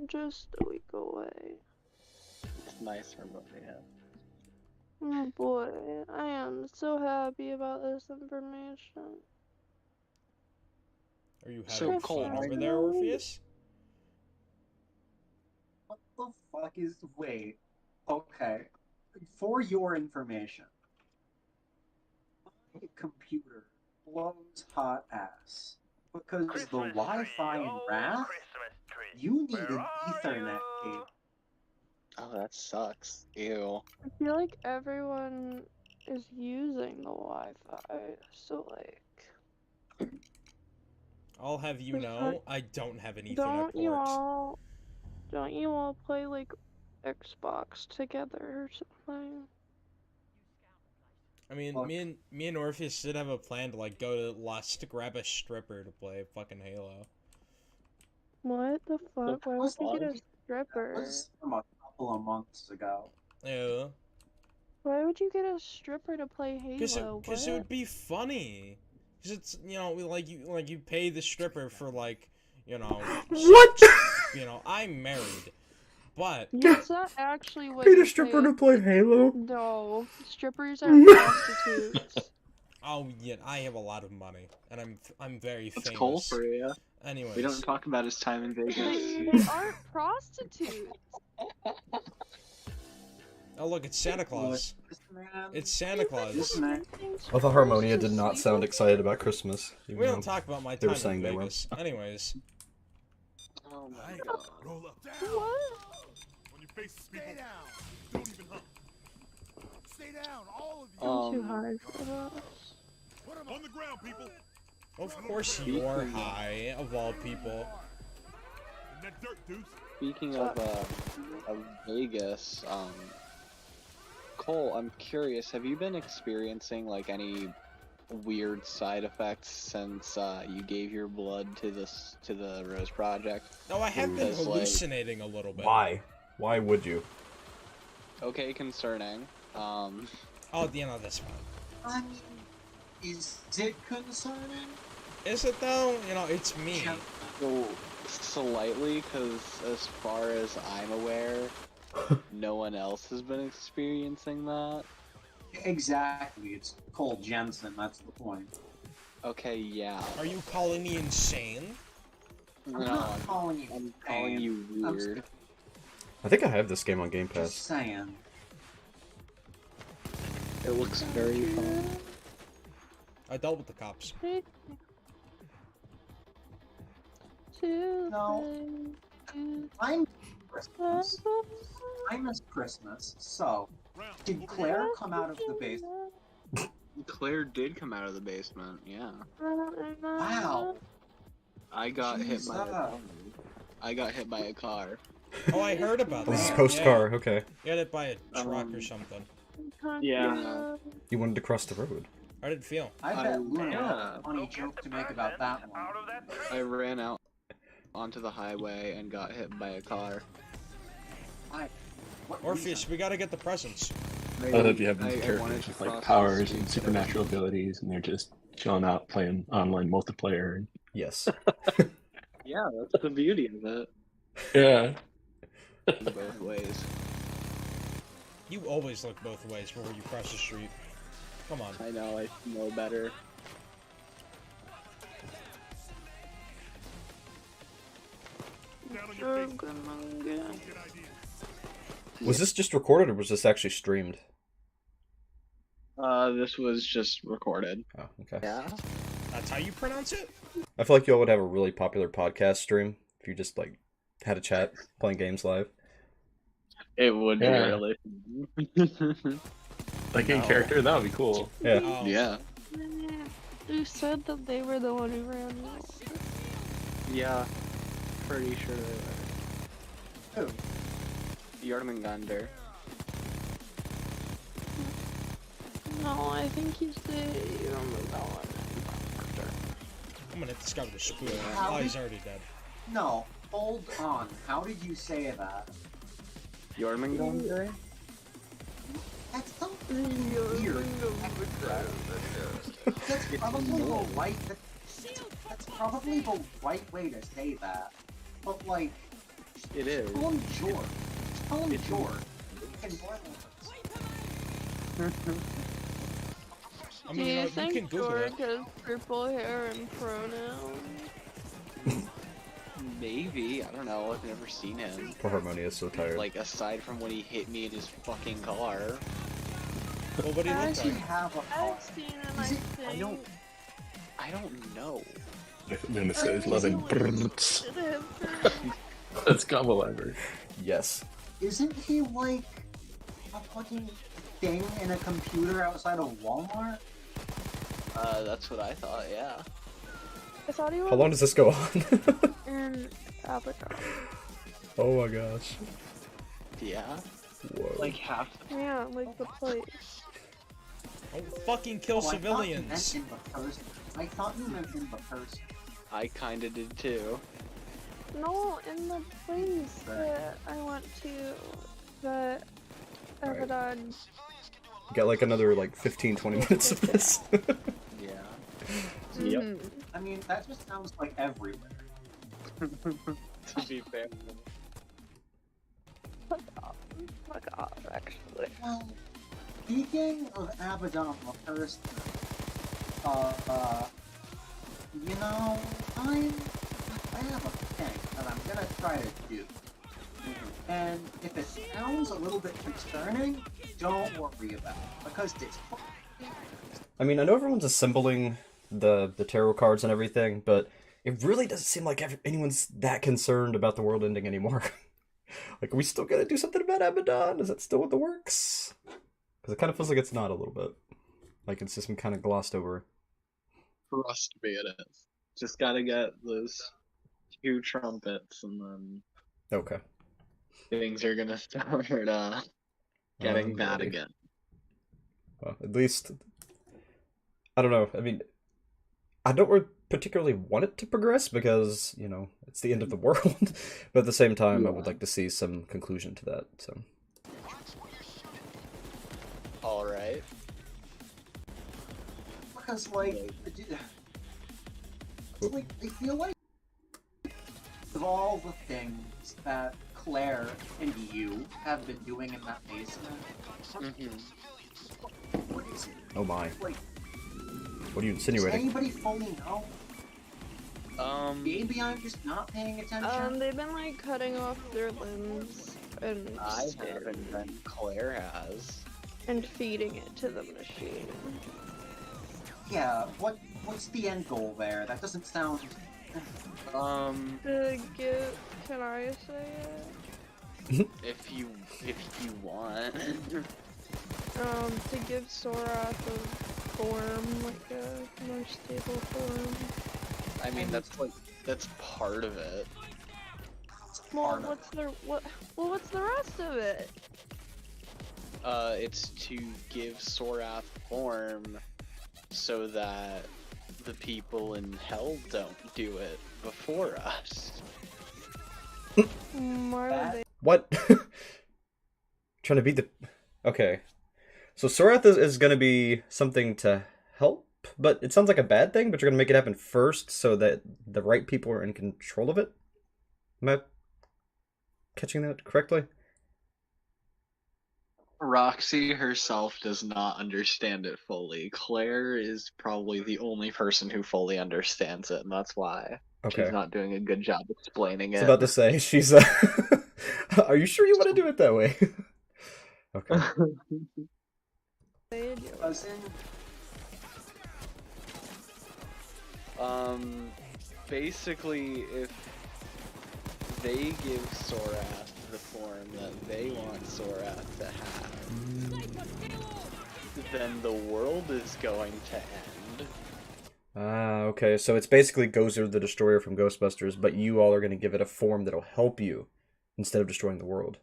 Just a week away. It's nice for both of you. Oh boy, I am so happy about this information. Are you So having Cole, fun I over there, know- Orpheus? What the fuck is... Wait. Okay. For your information, my computer blows hot ass. Because the Wi-Fi in Wrath, you need an Ethernet cable. Oh, that sucks. Ew. I feel like everyone is using the Wi-Fi, so like, I'll have you Just know, hard- I don't have an Ethernet don't you all play like Xbox together or something? I mean, me and Orpheus did have a plan to like go to Lust to grab a stripper to play fucking Halo. What the fuck? Why would you get a That stripper? was from a couple of months ago. Yeah. Why would you get a stripper to play Halo? Because it would be funny. Because it's, you know, like you pay the stripper for like, you know. What? You know, I'm married, but That's not actually what Paid you a stripper pay. to play Halo? No, strippers are prostitutes. oh yeah, I have a lot of money, and I'm very That's famous. Cole for you. Anyways. We don't talk about his time in Vegas. They aren't prostitutes. Oh look, it's Santa Claus. It's Santa Claus. I thought Harmonia did not sound excited about Christmas. even We don't though talk about my they were time saying in they were. Vegas. Anyways. Oh my god. Roll up. What? On your faces, people. Stay down. Don't even hump. Stay down, all of you. I'm too high for this. Put 'em on the ground, people. Of course you're high, of all people. In that dirt, Deuce. Speaking of Vegas, Cole, I'm curious, have you been experiencing like any weird side effects since you gave your blood to the Rose Project? No, I have been Because, like, hallucinating a little bit. Why? Why would you? okay, concerning. Oh, you know this one. I mean, is it concerning? Is it though? You know, it's me. So, slightly, because as far as I'm aware, no one else has been experiencing that. Exactly, it's Cole Jensen, that's the point. Okay, yeah. Are you calling me insane? No, not calling you I'm calling you I'm weird. I think I have this game on Game Just Pass. saying. It looks very fun. I dealt with the cops. No. I'm Christmas. I miss Christmas, so did Claire come out of the basement? Claire did come out of the basement, yeah. Wow. I got hit by a Jesus. car. I got hit by a car. Oh, I heard about This is that. post-car, okay. You got hit by a truck or something. Yeah. You wanted to cross the road. How did it feel? I bet Luna will have a funny joke to make about that one. I ran out onto the highway and got hit by a car. Orpheus, we gotta get the presents. I love you have these characters with like powers and supernatural abilities, and they're just chilling out playing online multiplayer. Yes. Yeah, that's the beauty of it. Yeah. Both ways. You always look both ways before you cross the street. Come on. I know, I know better. Was this just recorded or was this actually streamed? This was just recorded. Oh, okay. Yeah. That's how you pronounce it? I feel like y'all would have a really popular podcast stream if you just like had a chat playing games live. It would Yeah. be really Like in character, that would be cool. Yeah. Oh. Yeah. You said that they were the one who ran me over. Yeah. Pretty sure they were. Who? Jormungandr. No, I think he's the I'm gonna discover the spoon. How Oh, did- he's already dead. No, hold on. How did you say that? Jormungandr? That's so weird. That's probably the right way to say that. But like, It is. call him George. Call him George. And I Do mean, you you think can Google George it. has purple hair and pronouns? Maybe. I don't know. I've never seen him. Poor Harmonia is so tired. Like, aside from when he hit me in his fucking car. Well, what do you I look actually like? have a car. I've seen him, I think. I don't know. Nemesis loving. Best combo ever. Yes. Isn't he like a fucking thing in a computer outside of Walmart? That's what I thought, yeah. I thought he was How long does this go on? in Avatar. Oh my gosh. Yeah? Whoa. Like half. Yeah, like the place. Don't fucking kill Oh, civilians. I thought you meant in the person. I kinda did too. No, in the place that I went to, that Abaddon. Got like another like 15-20 minutes of this. Yeah. Yep. I mean, that just sounds like everywhere. To be fair. Fuck off, actually. Well, speaking of Abaddon the first, you know, I have a thing that I'm gonna try to do. And if it sounds a little bit concerning, don't worry about it, because it's I mean, I know everyone's assembling the tarot cards and everything, but it really doesn't seem like anyone's that concerned about the world ending anymore. Like, are we still gonna do something about Abaddon? Is that still in the works? Because it kind of feels like it's not a little bit. Like it's just been kind of glossed over. Trust me, it is. Just gotta get those 2 trumpets and then Okay. things are gonna start, getting bad Alrighty. again. Well, at least, I don't know. I mean, I don't particularly want it to progress because, you know, it's the end of the world. But at the same time, I would like to see some conclusion to that. So. Alright. because like, I feel like of all the things that Claire and you have been doing in that basement, what is it? Oh my. Like, What are you does insinuating? anybody fully know? Maybe I'm just not paying attention. They've been like cutting off their limbs and I haven't, but Claire has. and feeding it to the machine. Yeah, what's the end goal there? That doesn't sound Can I say it? If you want. To give Sora a form, like a more stable form. I mean, that's part of it. Well, what's the rest of it? It's to give Sorath form so that the people in Hell don't do it before us. Why would they? What? Trying to beat the... Okay. So Sorath is going to be something to help, but it sounds like a bad thing, but you're going to make it happen first so that the right people are in control of it? Am I catching that correctly? Roxy herself does not understand it fully. Claire is probably the only person who fully understands it, and that's why she's not doing a good job explaining I was it. about to say, she's... Are you sure you want to do it that way? Okay. Basically, if they give Sorath the form that they want Sorath to have, then the world is going to end. Ah, okay. So it's basically Gozer the Destroyer from Ghostbusters, but you all are going to give it a form that'll help you instead of destroying the world.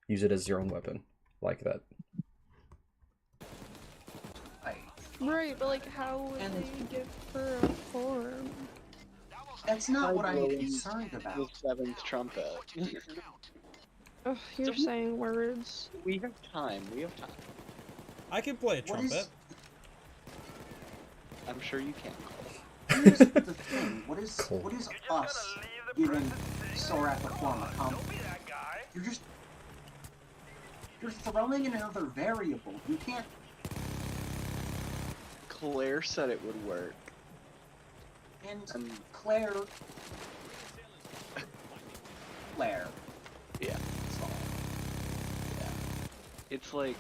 Use it as your own weapon. Like that. Right, but like, how would they give her a form? That's not what I'm concerned about. The seventh trumpet. Ugh, you're saying words. We have time. We have time. I can play a trumpet. I'm sure you can. Here's the thing. What is us giving Sorath a form accomplish? You're throwing in another variable. You can't. Claire said it would work. And Claire. Yeah. That's all. Yeah. It's like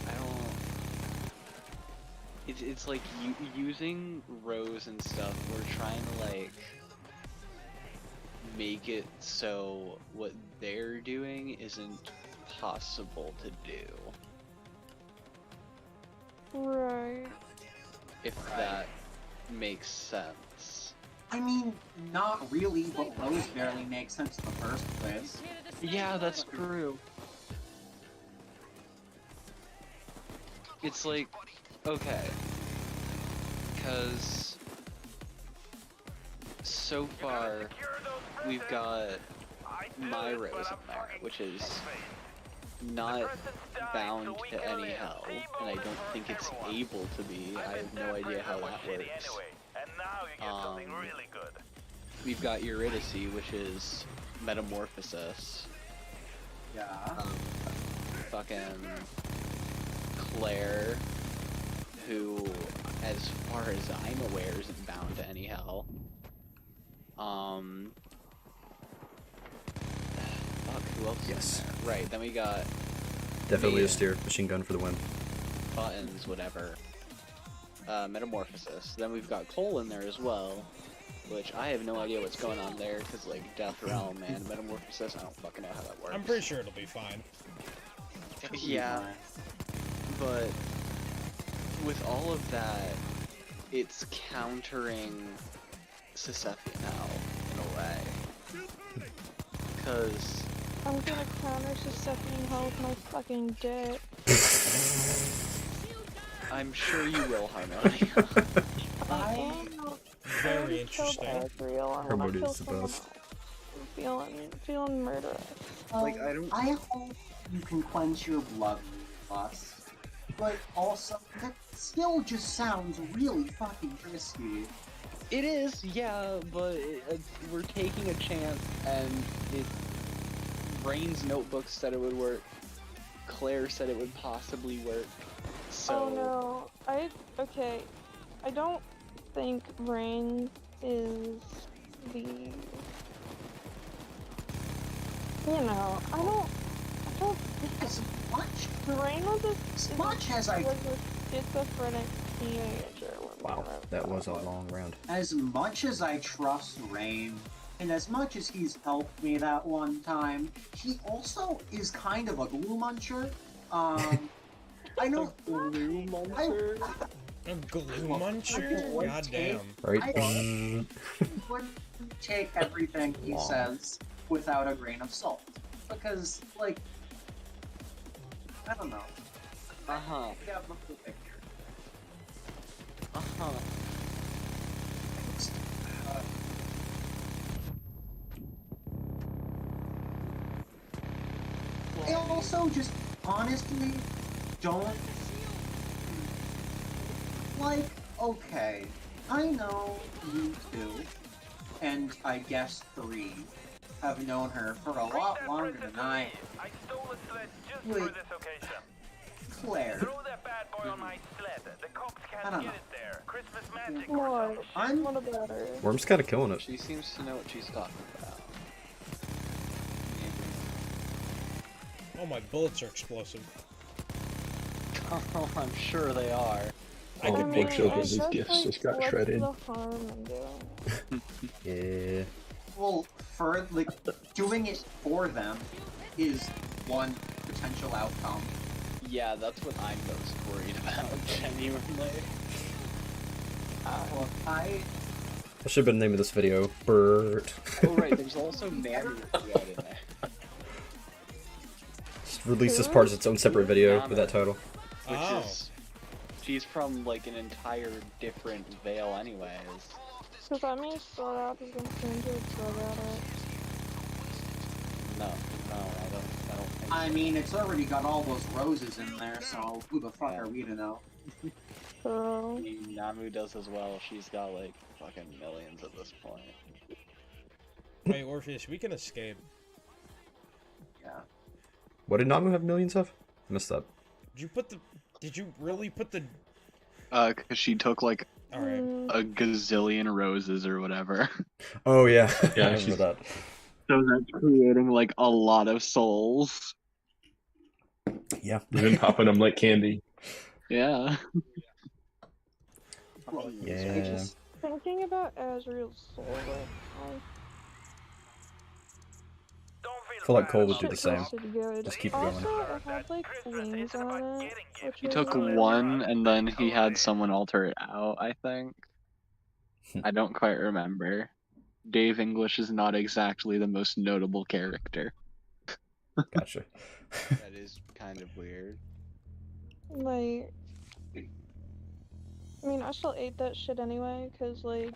I don't. It's like using Rose and stuff. We're trying to like make it so what they're doing isn't possible to do. Right. If that makes sense. I mean, not really, but Rose barely makes sense in the first place. Yeah, that's true. It's like, okay, because so far we've got my Rose in there, which is not bound to any hell, and I don't think it's able to be. I have no idea how that works. We've got Eurydice, which is Metamorphosis. Yeah. Fucking Claire, who, as far as I'm aware, isn't bound to any hell. Fuck, who else is in there? Right, then we got Definitely Mia, a steer. Machine gun for the win. Buttons, whatever. Metamorphosis. Then we've got Cole in there as well, which I have no idea what's going on there, because, like, Death Realm and Metamorphosis, I don't fucking know how that works. I'm pretty sure it'll be fine. Yeah, but with all of that, it's countering Sisyphean Hell, in a way. Because I'm gonna counter Sisyphean Hell with my fucking dick. I'm sure you will, Harmonia. Very interesting. Harmonia's the best. Feeling murderous. Like, I hope you can quench your blood lust, but also that still just sounds really fucking risky. It is, yeah, but we're taking a chance, and Brain's notebook said it would work. Claire said it would possibly work. So. Oh no, okay. I don't think Brain is the. You know, I don't think much. Brain was a schizophrenic teenager when Wow, that was a long round. As much as I trust Rain, and as much as he's helped me that one time, he also is kind of a glue muncher. I know. Glue muncher? A glue muncher? Goddamn. Right? I wouldn't take everything he says without a grain of salt. Because, like, I don't know. Uh-huh. Yeah, look at the picture. Uh-huh. I also just honestly don't like, okay, I know you two, and I guess 3, have known her for a lot longer than I. Wait, Claire. I don't know. What about her? Worm's kind of killing it. She seems to know what she's talking about. Oh, my bullets are explosive. Oh, I'm sure they are. I could make sure that those. these gifts just got what's shredded. the harm in doing? Yeah. Well, for, like, doing it for them is one potential outcome. Yeah, that's what I'm most worried about, genuinely. Well, That should have been the name of this video. Bert. Oh right, there's also Mammy throughout in there. Just release this part as its own separate video with that title. Which is... She's from, like, an entire different veil anyways. So that means Sword Out is going to turn into a drug addict. No, I don't think I mean, it's already got all those roses in there, so who the fuck are we to know? I mean, Namu does as well. She's got, like, fucking millions at this point. Hey, Orpheus, we can escape. Yeah. What did Namu have millions of? I missed that. Did you really put the... Cause she took, like, Alright. a gazillion roses or whatever. Oh, yeah. Yeah, I remember that. So that's creating, like, a lot of souls. Yeah. You've been popping them like candy. Yeah. Yeah. Thinking about Azriel's soul, like, I feel like Cole would do the shit same. tasted good. Just keep Also, going. it had like wings on it. Which He was took weird. one, and then he had someone alter it out, I think. I don't quite remember. Dave English is not exactly the most notable character. Gotcha. That is kind of weird. Like, I mean, I still ate that shit anyway, cause like,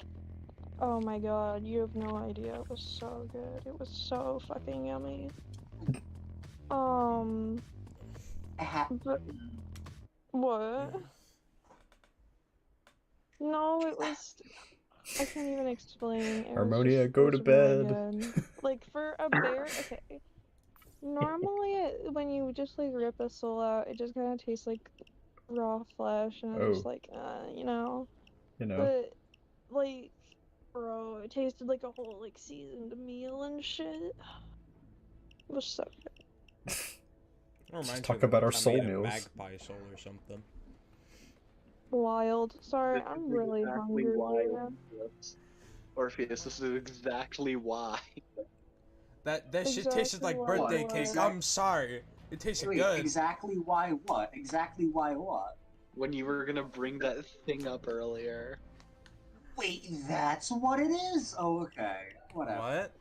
oh my god, you have no idea. It was so good. It was so fucking yummy. But, what? No, it was. I can't even explain. It was Harmonia, just- go it to was really bed. good. Like for a bear, okay. Normally, when you just like rip a soul out, it just kind of tastes like raw flesh, and it's just Oh. like, you know. You know. But like, bro, it tasted like a whole like seasoned meal and shit. It was so good. Reminds talk me of about our time I soul ate a meals. magpie soul or something. Wild. Sorry, This I'm is really exactly hungry. why Yeah. Orpheus, this is exactly why. That shit tasted like Exactly birthday what? cake. I'm sorry. It tasted Wait, good. exactly why what? Exactly why what? When you were gonna bring that thing up earlier. Wait, that's what it is? Oh, okay. Whatever. What?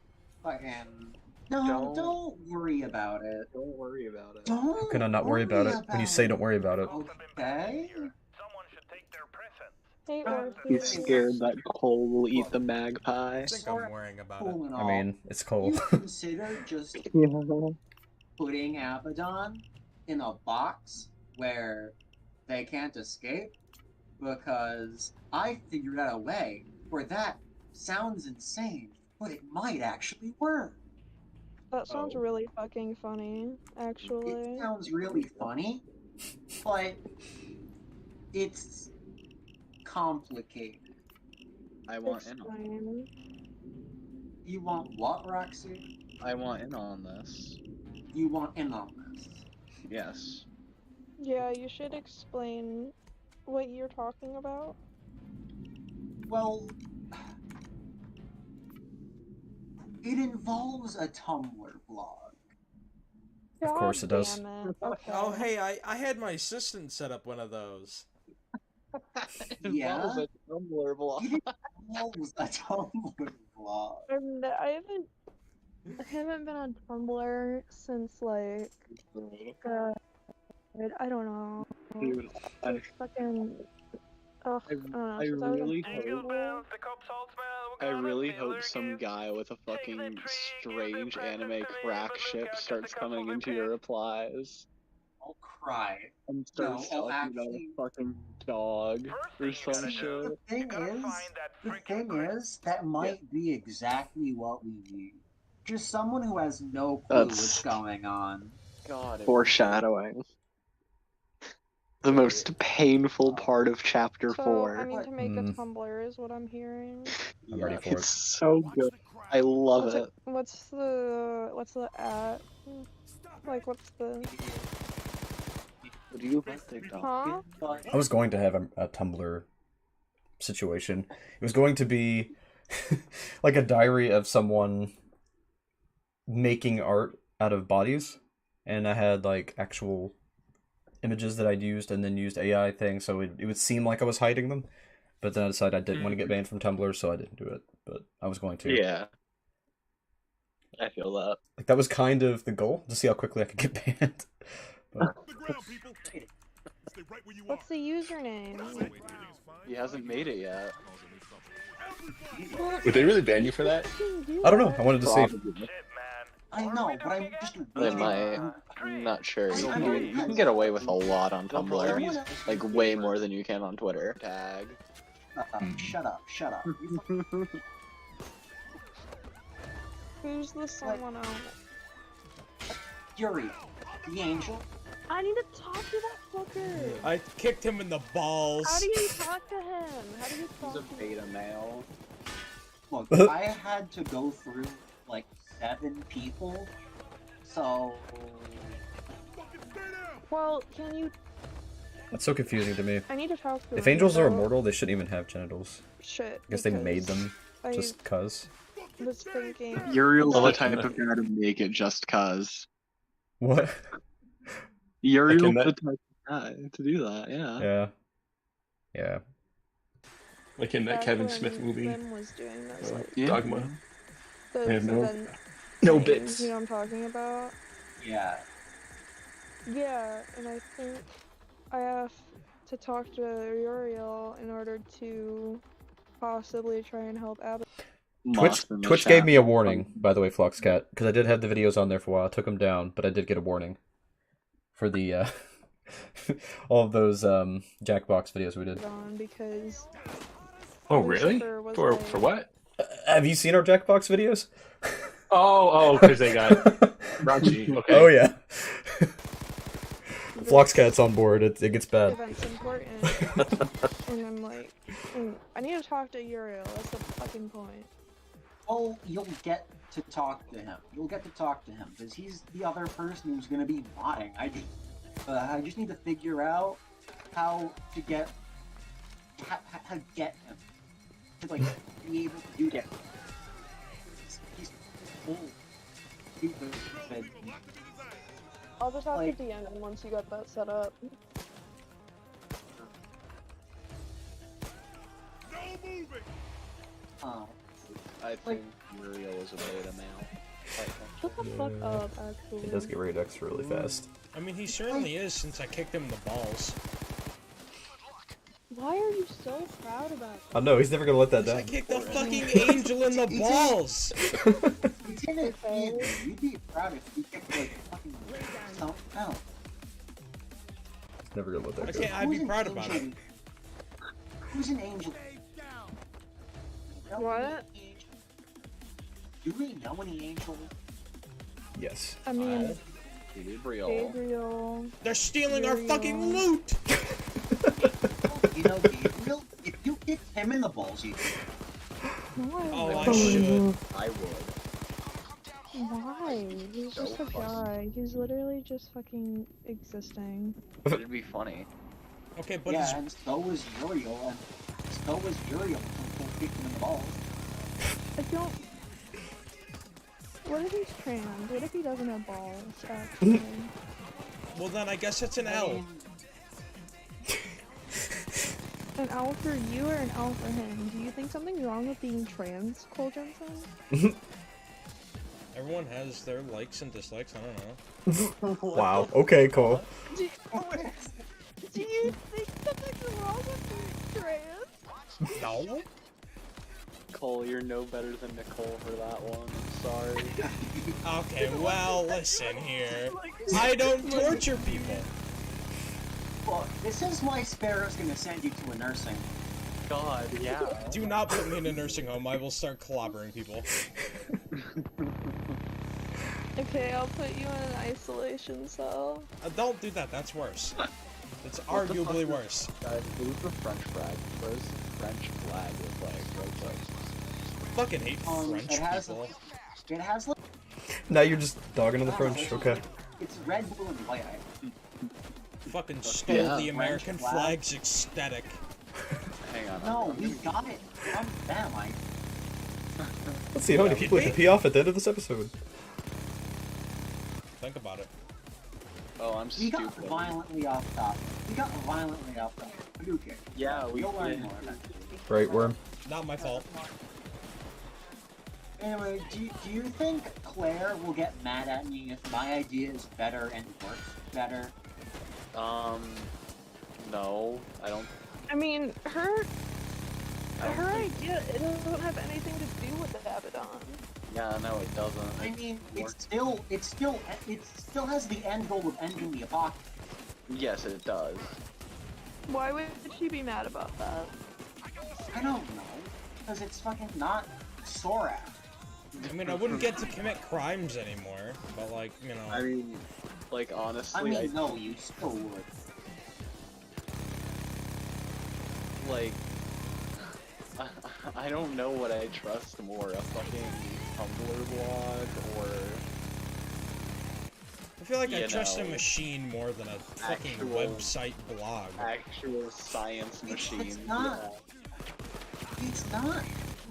Fucking... No, don't worry about it. Don't worry about it. Don't How can I not worry about it when you say don't worry about it? Okay. Hey, He's Orpheus. scared that Cole will eat the magpie. I think I'm worrying about it. Cool and I all. mean, it's Cole. You consider just putting Abaddon in a box where they can't escape? Because I figured out a way where that sounds insane, but it might actually work. That sounds really fucking funny, actually. It sounds really funny, but it's complicated. I want in on Explain. You want what, Roxy? I want in on this. You want in on this. Yes. Yeah, you should explain what you're talking about. Well, it involves a Tumblr blog. Of course it does. Okay. Oh, hey, I had my assistant set up one of those. Yeah? a Tumblr blog. It involves a Tumblr blog. And I haven't been on Tumblr since like I don't know. Dude, I Fucking ugh, I don't know. I Since I was in really high school. I really hope some guy with a fucking strange anime crack ship starts coming into your replies. I'll cry. And starts talking about a fucking dog or some shit. The thing is, that might be exactly what we need. Just someone who has no clue what's going on. God, foreshadowing. The most painful part of chapter 4. I need to make a Tumblr is what I'm hearing. I'm ready for it. It's so good. I love it. What's the at? Like what's the What do you think, Huh? I was going to have a Tumblr situation. It was going to be like a diary of someone making art out of bodies, and I had like actual images that I'd used and then used AI things, so it would seem like I was hiding them. But then I decided I didn't want to get banned from Tumblr, so I didn't do it. But I was going to. Yeah. I feel that. Like that was kind of the goal, to see how quickly I could get banned. But... What's the username? He hasn't made it yet. Would they really ban you for that? I don't know. I wanted to see. I know, but I'm just. They might. I'm not sure. You can get away with a lot on Tumblr. Like, way more than you can on Twitter. Tag. Shut up. Who's the someone else? Yuri, the angel. I need to talk to that fucker. I kicked him in the balls. How do you talk to him? How do you talk He's a to him? beta male. Look, I had to go through like 7 people, so. Well, can you? That's so confusing to me. I need to talk to If him, angels are though. immortal, they shouldn't even have genitals. Shit. I guess they made them I just cuz. was thinking. Uriel's the type of guy to make it just cuz. What? Uriel's the type of guy to do that, yeah. Yeah. Like in that Back Kevin when Smith movie, Ben was doing those, like, Dogma. those I have no event things, bits. You know what I'm talking about? Yeah. Yeah, and I think I have to talk to Uriel in order to possibly try and help Abby. Twitch gave me a warning, by the way, Floxcat, because I did have the videos on there for a while. I took them down, but I did get a warning for the all of those Jackbox videos we did. Because Oh really? For what? Have you seen our Jackbox videos? Oh, because they got raunchy. Okay. Oh yeah. Floxcat's on board. It gets bad. Event's important, and I'm like, I need to talk to Uriel. That's the fucking point. Well, you'll get to talk to him. Because he's the other person who's gonna be modding. I just need to figure out how to get him to like be able to do that. He's old. I'll just have to DM him once you got that set up. I think Uriel is a beta male. Shut the fuck up, actually. He does get rated X really fast. I mean, he certainly is, since I kicked him in the balls. Why are you so proud about that? Oh no, he's never gonna let that down. I kicked the fucking angel in the balls! You'd be proud if you kicked like fucking something else. Never gonna let that go. Okay, I'd be proud about it. Who's an angel? What? Do we know any angels? Yes. I mean, Gabriel. They're stealing our fucking loot! You know, Gabriel, if you kicked him in the balls, you Oh, I should. I would. why? He's just a guy. He's literally just fucking existing. It'd be funny. Okay, but yeah, and so was Uriel, and so was Uriel. kick him in the balls. I don't. What if he's trans? What if he doesn't have balls, actually? Well, then I guess it's an L. An L for you or an L for him? Do you think something's wrong with being trans, Cole Jensen? Everyone has their likes and dislikes, I don't know. Wow, okay, Cole. Do you think something's wrong with being trans? No. Cole, you're no better than Nicole for that one. I'm sorry. Okay, well, listen here. I don't torture people. Look, this is why Sparrow's gonna send you to a nursing. God, yeah. Do not put me in a nursing home. I will start clobbering people. Okay, I'll put you in an isolation cell. Don't do that. That's worse. It's arguably worse. Guys, move the French flag. Where's the French flag with like right there? Fucking hate French it has, people. It has like... Now you're just dogging on the French, okay. It's red, blue, and white. Fucking stole the American flag's aesthetic. Hang on. No, we got it from them. Let's see how many people we can pee off at the end of this episode. Think about it. Oh, I'm We stupid. got violently off topic. Okay. Yeah, we You'll learn did. more eventually. Right, Worm? Not my fault. Anyway, do you think Claire will get mad at me if my idea is better and works better? No, I don't. I mean, her idea, it doesn't have anything to do with the Abaddon. Yeah, no, it doesn't. I mean, it still has the end goal of ending the apocalypse. Yes, it does. Why would she be mad about that? I don't know, because it's fucking not Sora. I mean, I wouldn't get to commit crimes anymore, but like, you know. I mean, like honestly, I mean, no, you still would. Like, I don't know what I trust more, a fucking Tumblr blog or... I feel like I you trust a know, machine more than a fucking actual- website blog. Actual science machine. It's not. It's not.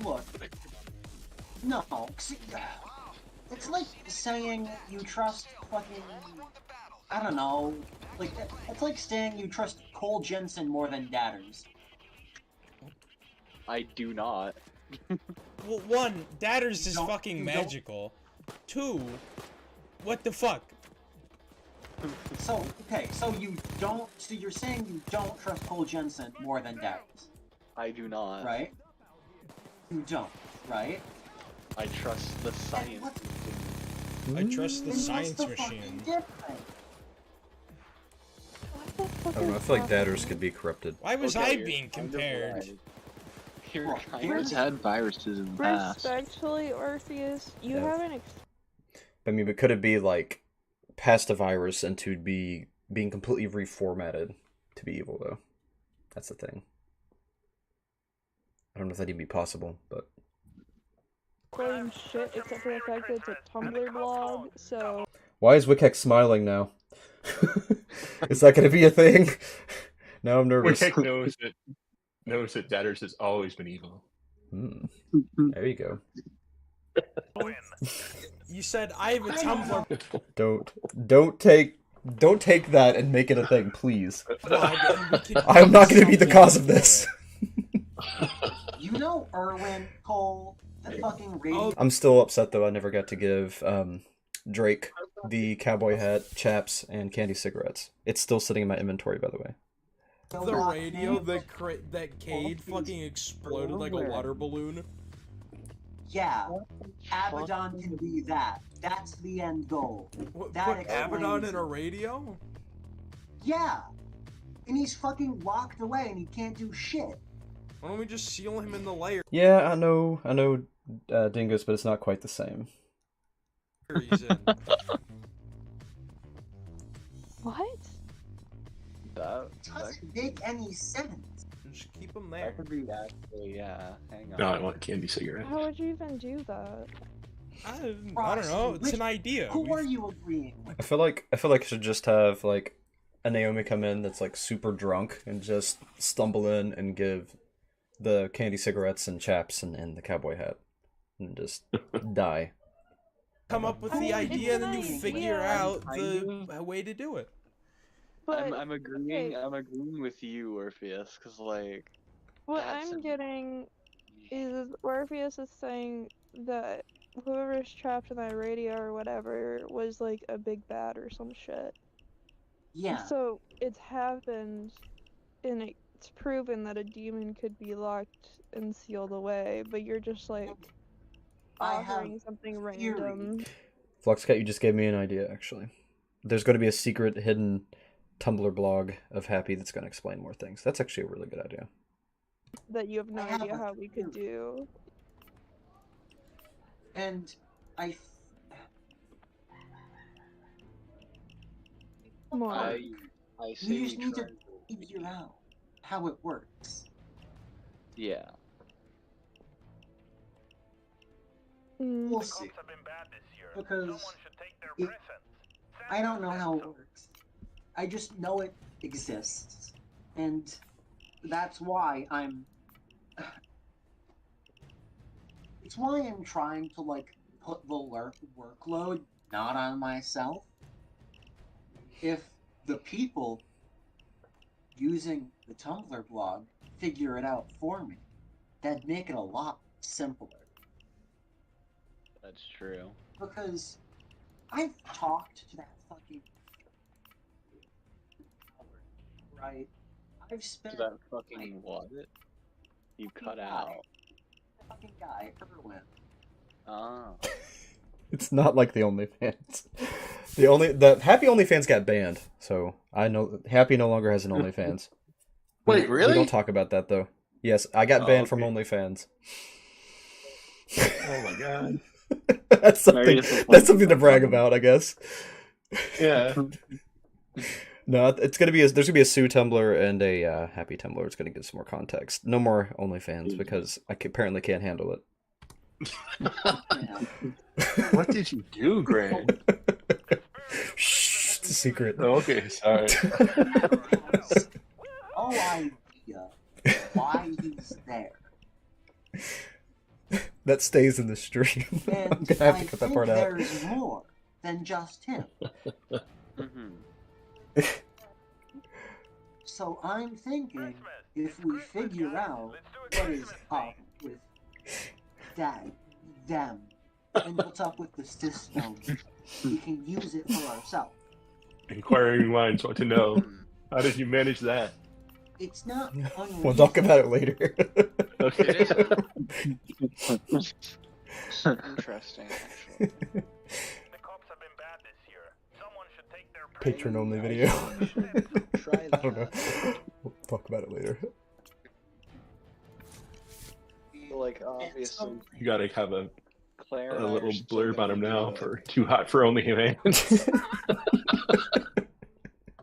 Look. No. See, it's like saying you trust fucking... I don't know. Like, it's like saying you trust Cole Jensen more than Datters. I do not. Well, one, Datters is fucking magical. Two, what the fuck? So, okay, so you don't... So you're saying you don't trust Cole Jensen more than Datters. I do not. Right? You don't, right? I trust the science. I trust the Then science what's the fucking machine. difference? I don't know, I feel like Datters could be corrupted. Why was Okay, I you're being kind of compared? right. You're kind Datters of... had viruses in the past. Respectfully, Orpheus, you Yeah. haven't I mean, but could it be like past a virus and to be being completely reformatted to be evil though? That's the thing. I don't know if that'd even be possible, but explained shit except for the fact that it's a Tumblr blog, so... why is Wickek smiling now? Is that gonna be a thing? Now I'm nervous. Wickek knows that Datters has always been evil. There you go. You said I have a Tumblr. Don't take that and make it a thing, please. blog, and we can I'm not use gonna be the something cause of for this. You know Erwin, Cole, the fucking radio... I'm still upset though I never got to give Drake the cowboy hat, chaps, and candy cigarettes. It's still sitting in my inventory, by the way. The radio that Cade fucking exploded like a water balloon. Yeah, Abaddon can be that. That's the end goal. That Put Abaddon explains in a radio? Yeah, and he's fucking locked away and he can't do shit. Why don't we just seal him in the layer? Yeah, I know, Dingus, but it's not quite the same. What? That doesn't make any sense. Just keep him there. That could be actually, yeah. Hang on. No, I want candy cigarettes. How would you even do that? I don't know. It's an idea. Who are you agreeing with? I feel like I should just have like a Naomi come in that's like super drunk and just stumble in and give the candy cigarettes and chaps and the cowboy hat and just die. Come up with the idea, and then you figure out the way to do it. But I'm agreeing with you, Orpheus, because like what I'm getting is Orpheus is saying that whoever's trapped in that radio or whatever was like a big bad or some shit. Yeah. So it's happened, and it's proven that a demon could be locked and sealed away, but you're just like offering something random. Fluxcat, you just gave me an idea, actually. There's going to be a secret hidden Tumblr blog of Happy that's going to explain more things. That's actually a really good idea. That you have no idea how we could do. And I say you just we need try to figure out how it works. Yeah. We'll see. Because I don't know how it works. I just know it exists. And that's why it's why I'm trying to, like, put the workload not on myself. If the people using the Tumblr blog figure it out for me, that'd make it a lot simpler. That's true. Because I've talked to that fucking... Right? I've spent... To that fucking what? You cut out. Fucking guy, Erwin. Ah. It's not like the OnlyFans. The Happy OnlyFans got banned, so I know Happy no longer has an OnlyFans. Wait, really? We don't talk about that though. Yes, I got banned from OnlyFans. Oh my god. That's something to brag about, I guess. Yeah. No, it's gonna be there's gonna be a Sue Tumblr and a Happy Tumblr. It's gonna give some more context. No more OnlyFans because I apparently can't handle it. What did you do, Greg? Shh, it's a secret. Oh, okay, sorry. No idea why he's there. That stays in the stream. And I'm gonna have to cut that part out. There's more than just him. So I'm thinking, if we figure out what is up with them, and what's up with the system, we can use it for ourselves. Inquiring minds want to know, how did you manage that? It's not unreasonable. We'll talk about it later. Okay. Interesting, actually. Patron only video. I don't know. We'll talk about it later. Like obviously, You gotta have a Claire little blurb on him now for Too Hot for OnlyFans.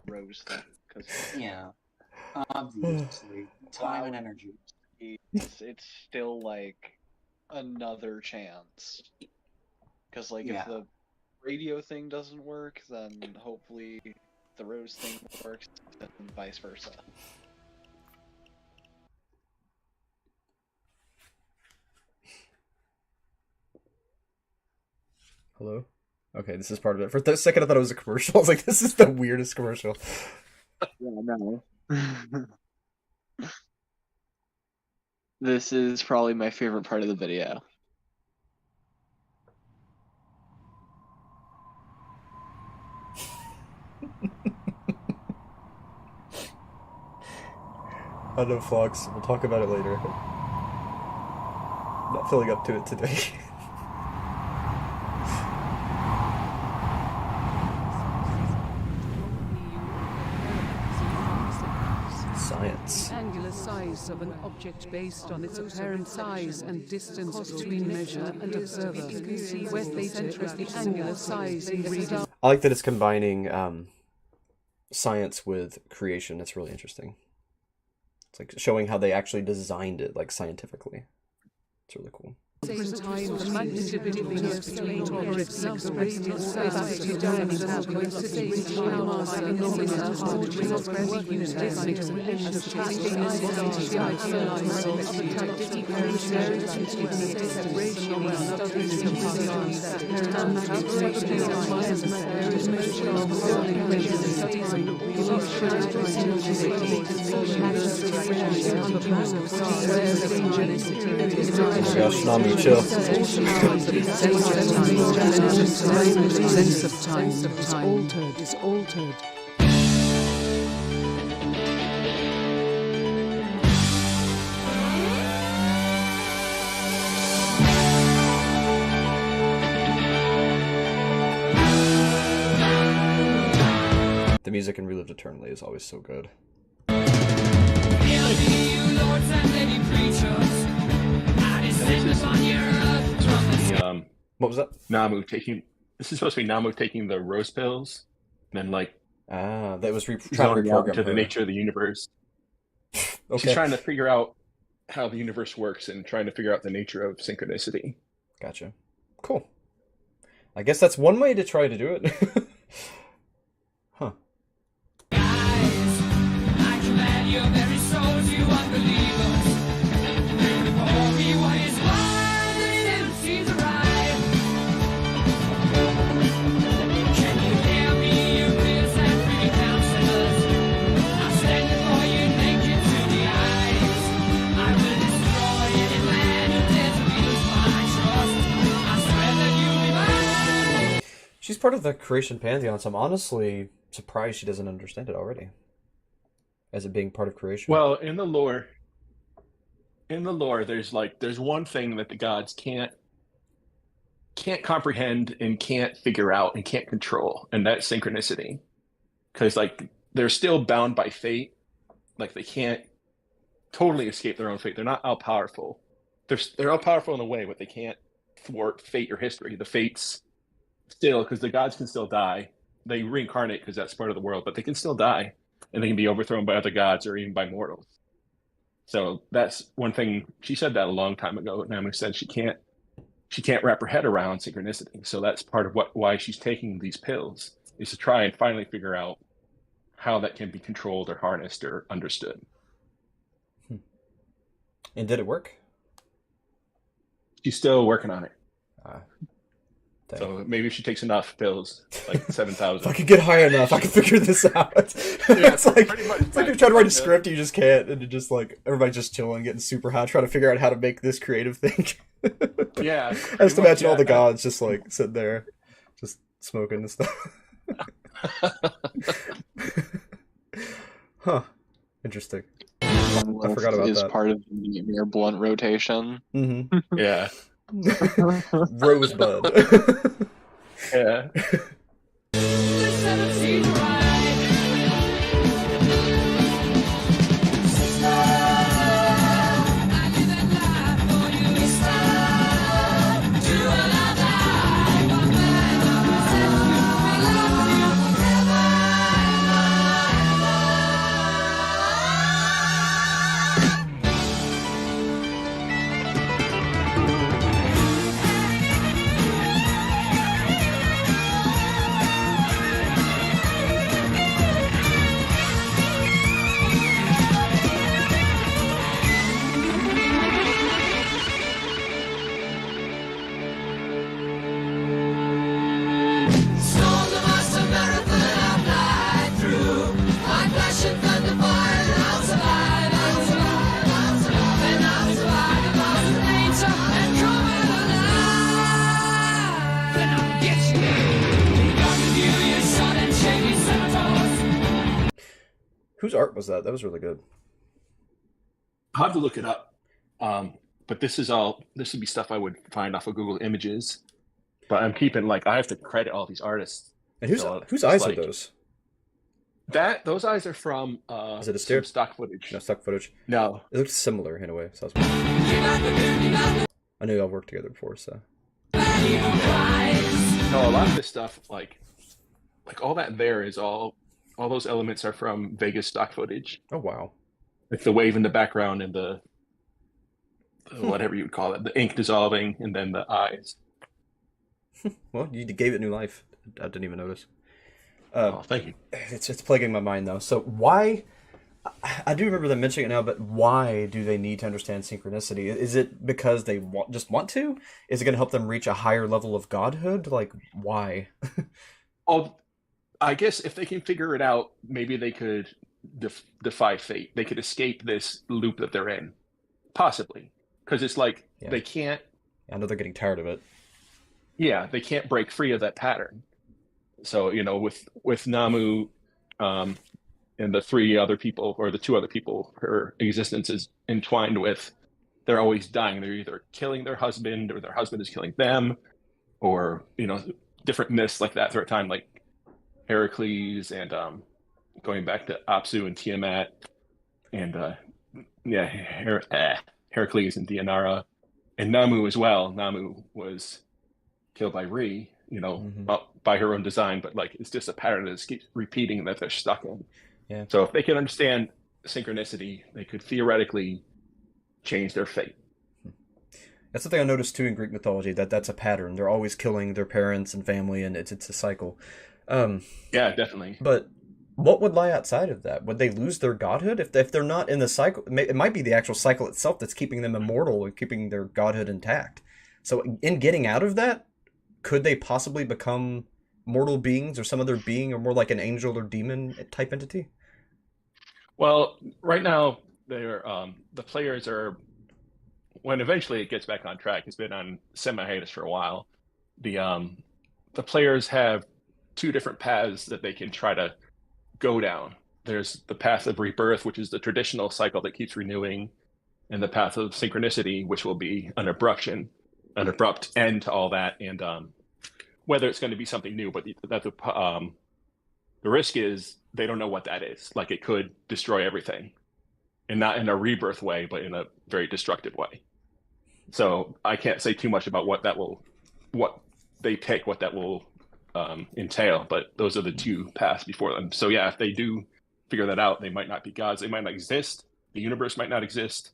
Rose thing, because Yeah, obviously, time and energy. It's still like another chance. Because like if the radio thing doesn't work, then hopefully the Rose thing works, and vice versa. Hello? Okay, this is part of it. For a second I thought it was a commercial. I was like, this is the weirdest commercial. Yeah, no. This is probably my favorite part of the video. I know, Flox. We'll talk about it later. Not feeling up to it today. Science. Angular size of an object based on its apparent size and distance between measure and observer. Where theta is the angular size in reading. I like that it's combining science with creation. It's really interesting. It's like showing how they actually designed it, like scientifically. It's really cool. Same time, the magnitude appears between or itself radius capacity diameter coincidence mass phenomena ordering of unit dynamics and end of cascade identity analyze of tactic ratio and studies of there is motion of building studies of Gosh, Nami, chill. Sense of time is altered. The music in Relived Eternally is always so good. What was that? Namu taking. This is supposed to be Namu taking the rose pills, and then like that was trying to reprogram to her. the nature of the universe. Okay. She's trying to figure out how the universe works and trying to figure out the nature of synchronicity. Gotcha. Cool. I guess that's one way to try to do it. Huh. She's part of the creation pantheon, so I'm honestly surprised she doesn't understand it already. As it being part of creation. Well, in the lore, there's one thing that the gods can't comprehend and can't figure out and can't control, and that's synchronicity. Because like they're still bound by fate, like they can't totally escape their own fate. They're not all powerful. They're all powerful in a way, but they can't thwart fate or history. The fates still, because the gods can still die. They reincarnate because that's part of the world, but they can still die, and they can be overthrown by other gods or even by mortals. So that's one thing. She said that a long time ago. Namu said she can't wrap her head around synchronicity. So that's part of why she's taking these pills, is to try and finally figure out how that can be controlled or harnessed or understood. And did it work? She's still working on it. Dang. So maybe if she takes enough pills, like 7,000. If I could get high enough, I could figure this out. It's like you're trying to write a script, you just can't, and you're just like, everybody's just chilling, getting super high, trying to figure out how to make this creative thing. Yeah. I just imagine all the gods just like sitting there, just smoking and stuff. Huh. Interesting. I forgot about is that. part of the mere blunt rotation. Mm-hmm. Yeah. Rosebud. Yeah. Whose art was that? That was really good. I'll have to look it up. But this would be stuff I would find off of Google Images. But I'm keeping, like, I have to credit all these artists. And whose eyes are those? Those eyes are from Is it a steer? stock footage. No, stock footage. No. It looks similar in a way. So I know y'all worked together before, so. No, a lot of this stuff, like all that there is all those elements are from Vegas stock footage. Oh wow. Like the wave in the background and the whatever you would call it, the ink dissolving, and then the eyes. Well, you gave it new life. I didn't even notice. Thank you. It's plaguing my mind though. So why? I do remember them mentioning it now, but why do they need to understand synchronicity? Is it because they just want to? Is it going to help them reach a higher level of godhood? Like, why? I guess if they can figure it out, maybe they could defy fate. They could escape this loop that they're in, possibly, because it's like they can't. I know they're getting tired of it. Yeah, they can't break free of that pattern. So with Namu, and the three other people, or the two other people her existence is entwined with, they're always dying. They're either killing their husband, or their husband is killing them, or different myths like that throughout time, like Heracles, and going back to Apsu and Tiamat, and Heracles and Dianara, and Namu as well. Namu was killed by Re, by her own design, but like it's just a pattern that keeps repeating that they're stuck in. Yeah. So if they can understand synchronicity, they could theoretically change their fate. That's something I noticed too in Greek mythology, that's a pattern. They're always killing their parents and family, and it's a cycle. Yeah, definitely. But what would lie outside of that? Would they lose their godhood if they're not in the cycle? It might be the actual cycle itself that's keeping them immortal and keeping their godhood intact. So in getting out of that, could they possibly become mortal beings, or some other being, or more like an angel or demon type entity? Well, right now they're the players are, when eventually it gets back on track, it's been on semi-hiatus for a while. The players have two different paths that they can try to go down. There's the path of rebirth, which is the traditional cycle that keeps renewing, and the path of synchronicity, which will be an abrupt end to all that, and whether it's going to be something new, but the risk is they don't know what that is. Like, it could destroy everything, and not in a rebirth way, but in a very destructive way. So I can't say too much about what that will entail, but those are the two paths before them. So yeah, if they do figure that out, they might not be gods. They might not exist. The universe might not exist.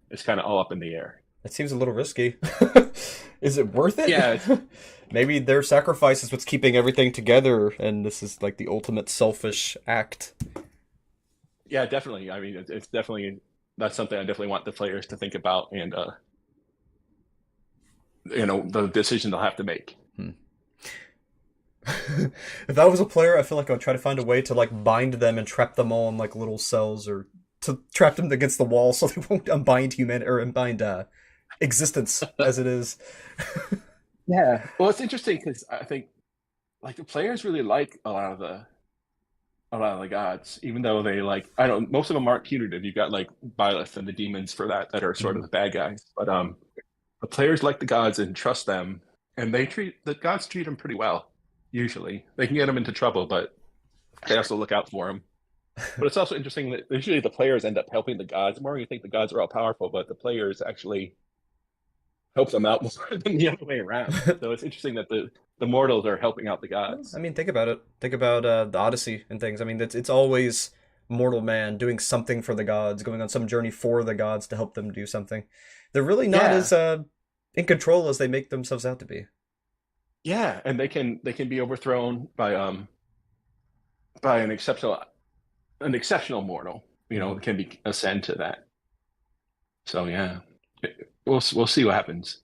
It's kind of all up in the air. That seems a little risky. Is it worth it? Yeah. Maybe their sacrifice is what's keeping everything together, and this is like the ultimate selfish act. Yeah, definitely. I mean, it's definitely, that's something I definitely want the players to think about, and the decision they'll have to make. If I was a player, I feel like I would try to find a way to like bind them and trap them all in like little cells, or to trap them against the wall so they won't unbind existence as it is. Yeah. Well, it's interesting because I think like the players really like a lot of the gods, even though they most of them aren't punitive. You've got like Byleth and the demons for that are sort of the bad guys, but the players like the gods and trust them, and the gods treat them pretty well. Usually they can get them into trouble, but they also look out for them. But it's also interesting that usually the players end up helping the gods more. You think the gods are all powerful, but the players actually help them out more than the other way around. So it's interesting that the mortals are helping out the gods. I mean, think about it. Think about the Odyssey and things. I mean, it's always mortal man doing something for the gods, going on some journey for the gods to help them do something. They're really not as in control as they make themselves out to be. Yeah, and they can be overthrown by an exceptional mortal. Can ascend to that. So yeah, we'll see what happens.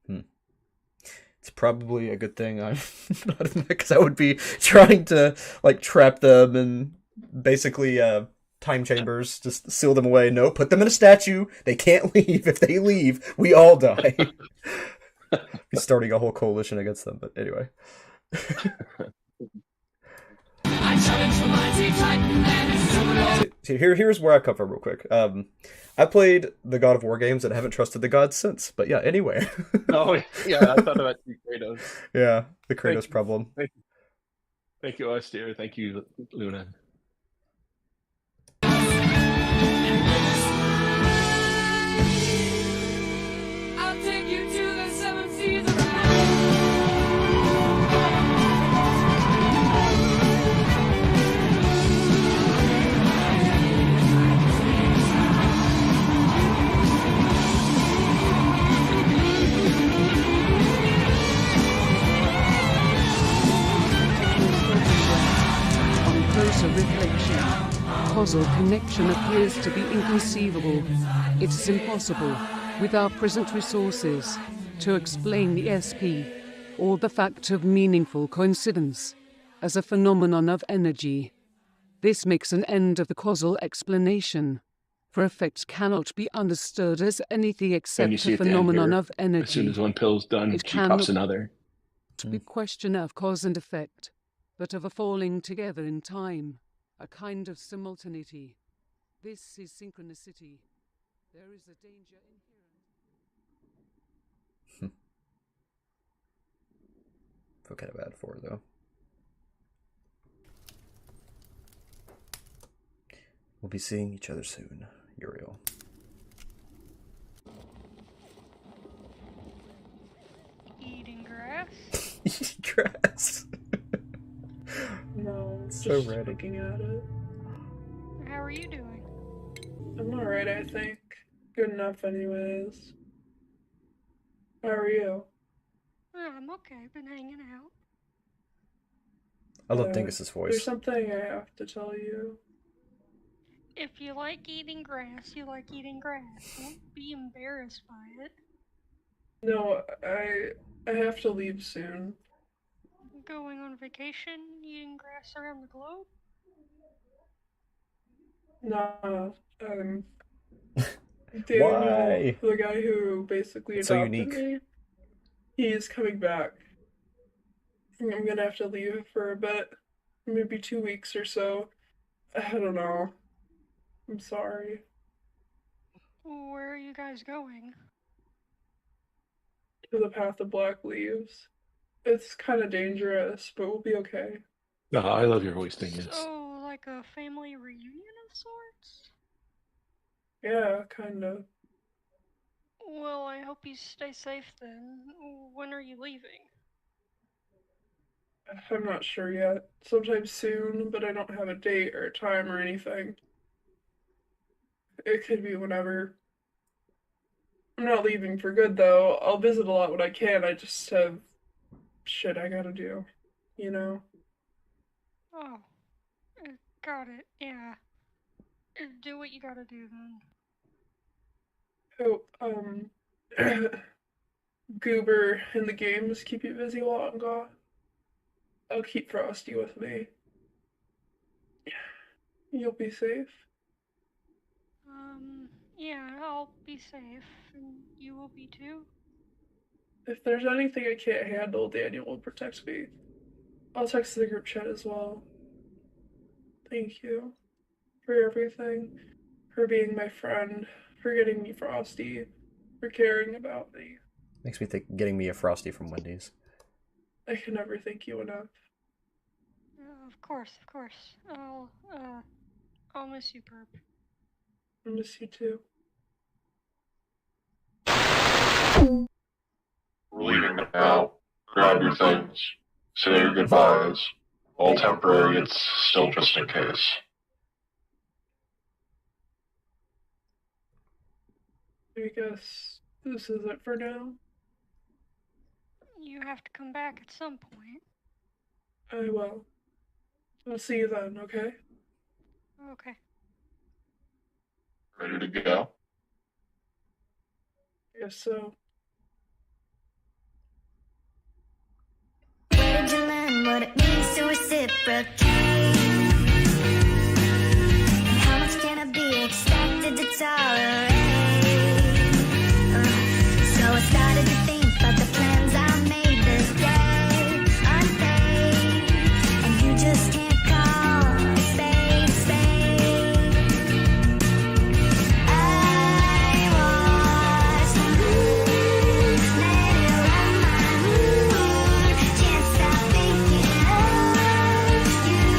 It's probably a good thing I'm not in that, because I would be trying to like trap them and basically time chambers, just seal them away. No, put them in a statue. They can't leave. If they leave, we all die. He's starting a whole coalition against them, but anyway. See, here's where I come from real quick. I played the God of War games and haven't trusted the gods since. But yeah, anyway. Oh, yeah, I thought about Kratos. Yeah, the Kratos problem. Thank you, Austere. Thank you, Luna. I'll take you to the seven seas of causal connection appears to be inconceivable. It is impossible, with our present resources, to explain the SP, or the fact of meaningful coincidence, as a phenomenon of energy. This makes an end of the causal explanation, for effects cannot be understood as anything And you except see a at the end phenomenon here, of energy. as soon as one pill's done, It she pops cannot another. be a question of cause and effect, but of a falling together in time, a kind of simultaneity. This is synchronicity. There is a danger inherent. Feel kind of bad for her, though. We'll be seeing each other soon, Uriel. Eating grass? Eating grass. No, So just random. looking at it. How are you doing? I'm alright, I think. Good enough anyways. How are you? Oh, I'm okay. Been hanging out. I love Uh, Dingus's There's voice. something I have to tell you. If you like eating grass, you like eating grass. Don't be embarrassed by it. No, I have to leave soon. Going on vacation, eating grass around the globe? Nah, Daniel, Why? the guy who basically It's so adopted unique. me, he's coming back. I'm gonna have to leave for a bit, maybe 2 weeks or so. I don't know. I'm sorry. Where are you guys going? To the path of black leaves. It's kind of dangerous, but we'll be okay. Oh, I love your voice, Dingus. So, like a family reunion of sorts? Yeah, kind of. Well, I hope you stay safe then. When are you leaving? I'm not sure yet. Sometime soon, but I don't have a date or a time or anything. It could be whenever. I'm not leaving for good, though. I'll visit a lot when I can. I just have shit I gotta do, you know? Oh, got it, yeah. Do what you gotta do then. Oh, Goober and the games keep you busy while I'm gone. I'll keep Frosty with me. You'll be safe. Yeah, I'll be safe, and you will be too. If there's anything I can't handle, Daniel will protect me. I'll text the group chat as well. Thank you for everything, for being my friend, for getting me Frosty, for caring about me. Makes me think getting me a Frosty from Wendy's. I can never thank you enough. Of course. I'll miss you, Perp. I miss you too. We're leaving now. Grab your things. Say your goodbyes. All temporary, it's still just in case. I guess this is it for now. You have to come back at some point. I will. I'll see you then, okay? Okay. Ready to go? Guess so. Where did you learn what it means to reciprocate? And how much can I be expected to tolerate? So I started to think about the plans I made this day. Unfazed, and you just can't call a spade a spade. I watched the moon, let it run my mood. Can't stop thinking of you.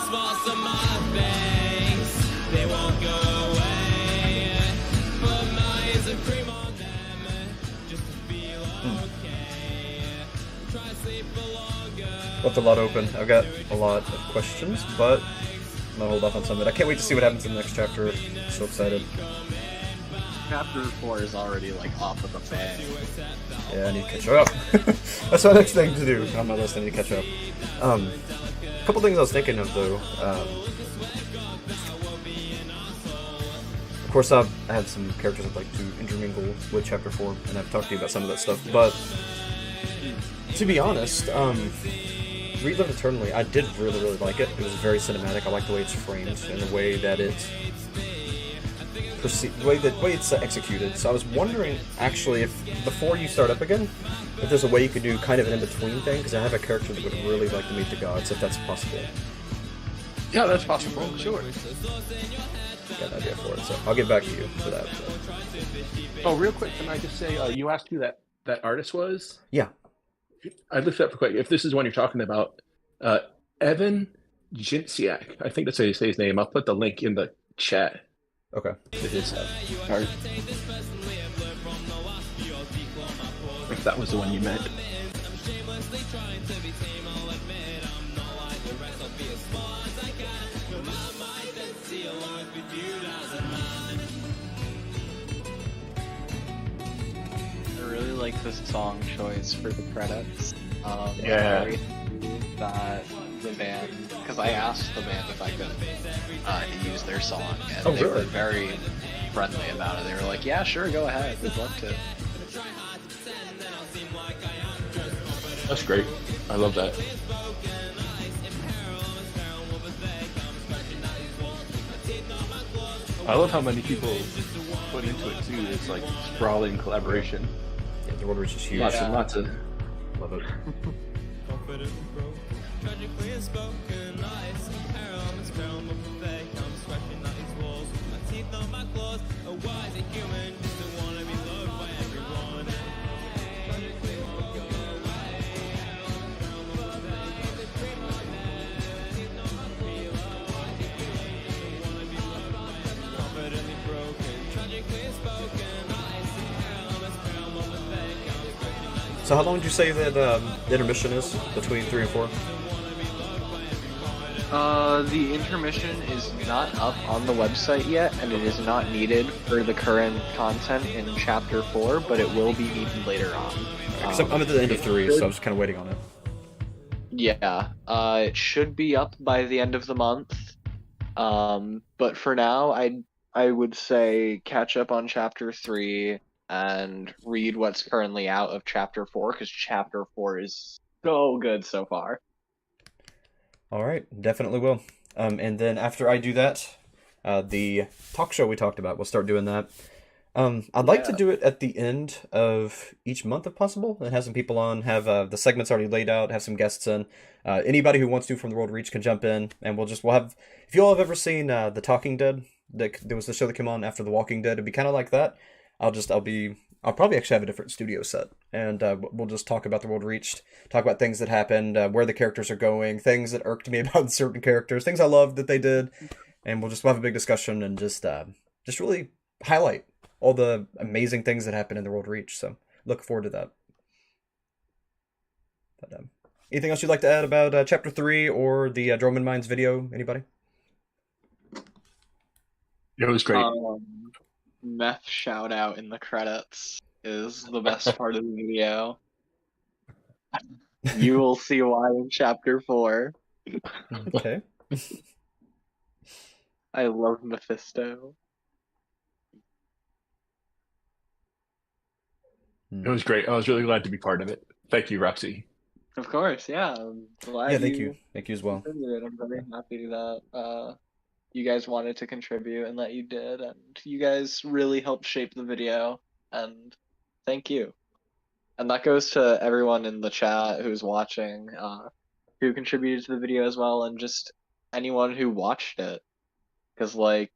spots on my face, they won't go away. Put my eyes and cream on them, just to feel okay. Try to sleep for longer. Left a lot open. I've got a lot of questions, but I'm gonna hold off on some of it. I can't wait to see what happens in the next chapter. So excited. Chapter 4 is already like off of the fan. Yeah, I need to catch up. That's my next thing to do on my list. I need to catch up. A couple things I was thinking of though. Of course, I had some characters I'd like to intermingle with Chapter 4, and I've talked to you about some of that stuff. But to be honest, Relive Eternally, I did really like it. It was very cinematic. I like the way it's framed and the way that it's the way it's executed. So I was wondering, actually, if before you start up again, if there's a way you could do kind of an in-between thing, because I have a character that would really like to meet the gods, if that's possible. Yeah, that's possible. Sure. Got an idea for it, so I'll get back to you for that. So. Oh, real quick, can I just say, you asked who that artist was? Yeah. I looked it up quick. If this is one you're talking about, Evan Jinsiak, I think that's how you say his name. I'll put the link in the chat. Okay. To his art. If that was the one you meant. I really like this song choice for the credits. Yeah. I'm very happy that the band, because I asked the band if I could use their song, and they were very friendly about it. They were like, "Yeah, sure, go ahead. We'd love to." That's great. I love that. I love how many people put into it too. It's like sprawling collaboration. Yeah, the world reach is huge. Lots and lots of. Love it. So how long did you say that intermission is between 3 and 4? The intermission is not up on the website yet, and it is not needed for the current content in Chapter 4, but it will be needed later on. I'm at the end of 3, so I'm just kind of waiting on it. Yeah, it should be up by the end of the month. But for now, I would say catch up on Chapter 3 and read what's currently out of Chapter 4, because Chapter 4 is so good so far. Alright, definitely will. And then after I do that, the talk show we talked about, we'll start doing that. I'd like to do it at the end of each month if possible, and have some people on, have the segments already laid out, have some guests in. Anybody who wants to from the World Reach can jump in, and we'll have, if you all have ever seen The Talking Dead, there was the show that came on after The Walking Dead, it'd be kind of like that. I'll probably actually have a different studio set, and we'll just talk about the World Reached, talk about things that happened, where the characters are going, things that irked me about certain characters, things I loved that they did, and we'll have a big discussion and just really highlight all the amazing things that happened in the World Reach. So look forward to that. But, anything else you'd like to add about Chapter 3 or the Dromen Mines video? Anybody? It was great. Meth shout out in the credits is the best part of the video. You will see why in Chapter 4. Okay. I love Mephisto. It was great. I was really glad to be part of it. Thank you, Roxy. Of course, yeah. I'm glad Yeah, thank you. Thank you as well. I'm very happy that you guys wanted to contribute and that you did, and you guys really helped shape the video, and thank you. And that goes to everyone in the chat who's watching, who contributed to the video as well, and just anyone who watched it. Because, like,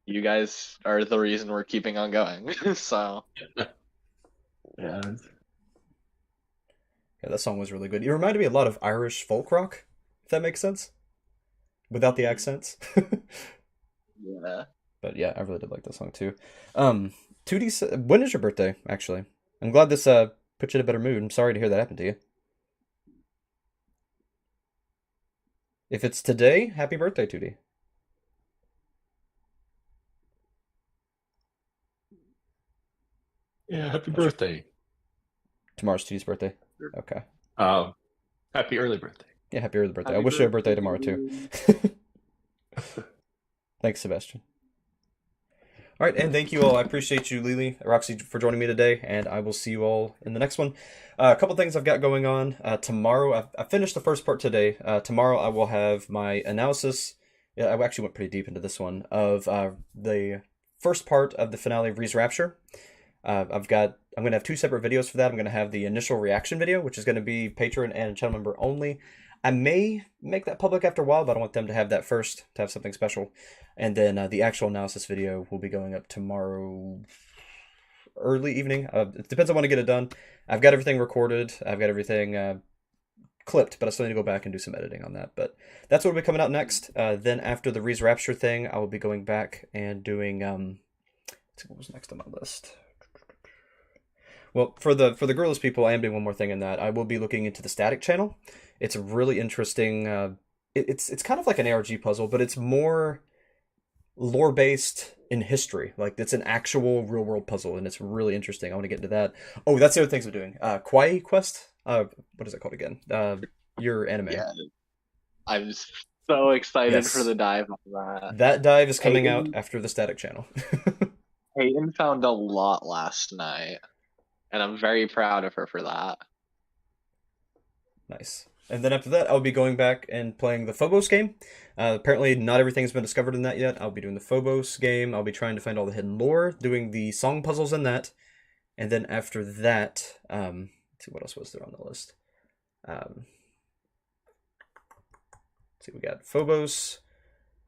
you guys are the reason we're keeping on going, so. Yeah. Yeah, that song was really good. It reminded me a lot of Irish folk rock, if that makes sense. Without the accents. Yeah. But yeah, I really did like this song too. 2D, when is your birthday, actually? I'm glad this put you in a better mood. I'm sorry to hear that happened to you. If it's today, happy birthday, 2D. Yeah, happy birthday. Tomorrow's 2D's birthday. Okay. Happy early birthday. Yeah, happy early birthday. I Happy wish you a birthday tomorrow too. Thanks, Sebastian. All right, and thank you all. I appreciate you, Lily, Roxy, for joining me today, and I will see you all in the next one. A couple things I've got going on. Tomorrow, I finished the first part today. Tomorrow, I will have my analysis. Yeah, I actually went pretty deep into this one of the first part of the finale of Ree's Rapture. I'm going to have 2 separate videos for that. I'm going to have the initial reaction video, which is going to be patron and channel member only. I may make that public after a while, but I want them to have that first, to have something special. And then the actual analysis video will be going up tomorrow early evening. It depends on when I get it done. I've got everything recorded. I've got everything clipped, but I still need to go back and do some editing on that. But that's what will be coming out next. Then after the Ree's Rapture thing, I will be going back and doing... let's see what was next on my list. Well, for the Gorillas people, I am doing one more thing in that. I will be looking into the Static channel. It's a really interesting... It's kind of like an ARG puzzle, but it's more lore-based in history. Like, it's an actual real-world puzzle, and it's really interesting. I want to get into that. Oh, that's the other things I'm doing. Kawaii Quest? What is it called again? Your anime. Yeah. I'm so excited Yes. for the dive on that. That dive is coming out after the Static channel. Peyton found a lot last night, and I'm very proud of her for that. Nice. And then after that, I'll be going back and playing the Phobos game. Apparently, not everything's been discovered in that yet. I'll be doing the Phobos game. I'll be trying to find all the hidden lore, doing the song puzzles in that. And then after that, let's see, what else was there on the list? Let's see, we got Phobos,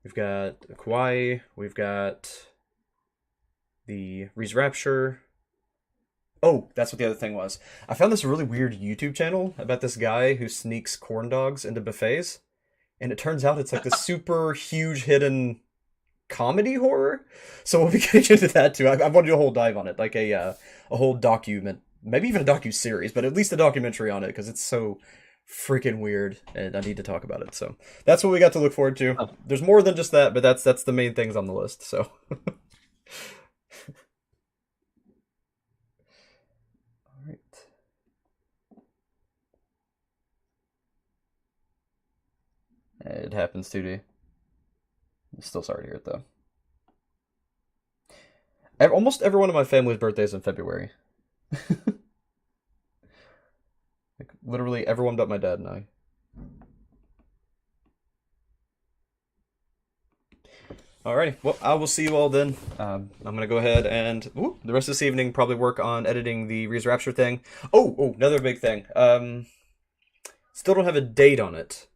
we've got Kawaii, we've got the Ree's Rapture. Oh, that's what the other thing was. I found this really weird YouTube channel about this guy who sneaks corn dogs into buffets. And it turns out it's like this super huge hidden comedy horror. So we'll be getting into that too. I want to do a whole dive on it, like a whole document, maybe even a docu-series, but at least a documentary on it, because it's so freaking weird, and I need to talk about it. So that's what we got to look forward to. There's more than just that, but that's the main things on the list. So. It happens, 2D. I'm still sorry to hear it, though. Almost everyone in my family's birthday is in February. Like, literally everyone but my dad and I. Alrighty, well, I will see you all then. I'm going to go ahead and the rest of this evening probably work on editing the Ree's Rapture thing. Oh, another big thing. Still don't have a date on it.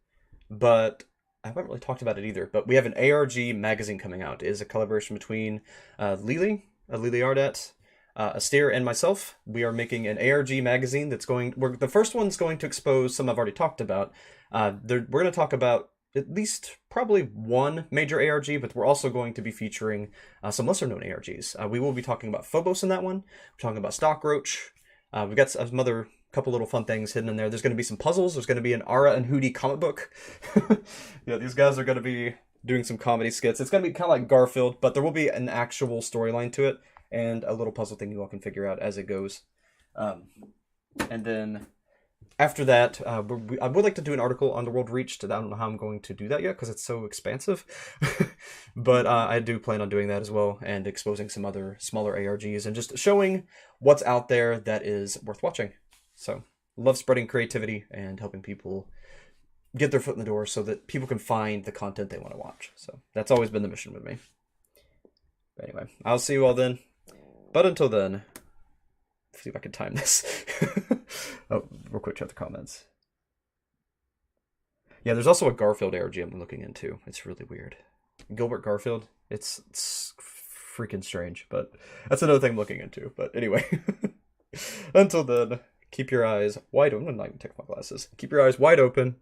But I haven't really talked about it either. But we have an ARG magazine coming out. It is a collaboration between Lily Ardat, Astaire, and myself. We are making an ARG magazine that's the first one's going to expose some I've already talked about. We're going to talk about at least probably one major ARG, but we're also going to be featuring some lesser known ARGs. We will be talking about Phobos in that one. We're talking about Stockroach. We've got some other couple little fun things hidden in there. There's going to be some puzzles. There's going to be an Ara and Hootie comic book. Yeah, these guys are going to be doing some comedy skits. It's going to be kind of like Garfield, but there will be an actual storyline to it and a little puzzle thing you all can figure out as it goes. And then after that, I would like to do an article on the World Reached. I don't know how I'm going to do that yet because it's so expansive. But I do plan on doing that as well and exposing some other smaller ARGs and just showing what's out there that is worth watching. So, love spreading creativity and helping people get their foot in the door so that people can find the content they want to watch. So, that's always been the mission with me. But anyway, I'll see you all then. But until then, let's see if I can time this. Oh, real quick, check the comments. Yeah, there's also a Garfield ARG I'm looking into. It's really weird. Gilbert Garfield. It's freaking strange, but that's another thing I'm looking into. But anyway, until then. Keep your eyes wide open. I'm not even taking my glasses. Keep your eyes wide open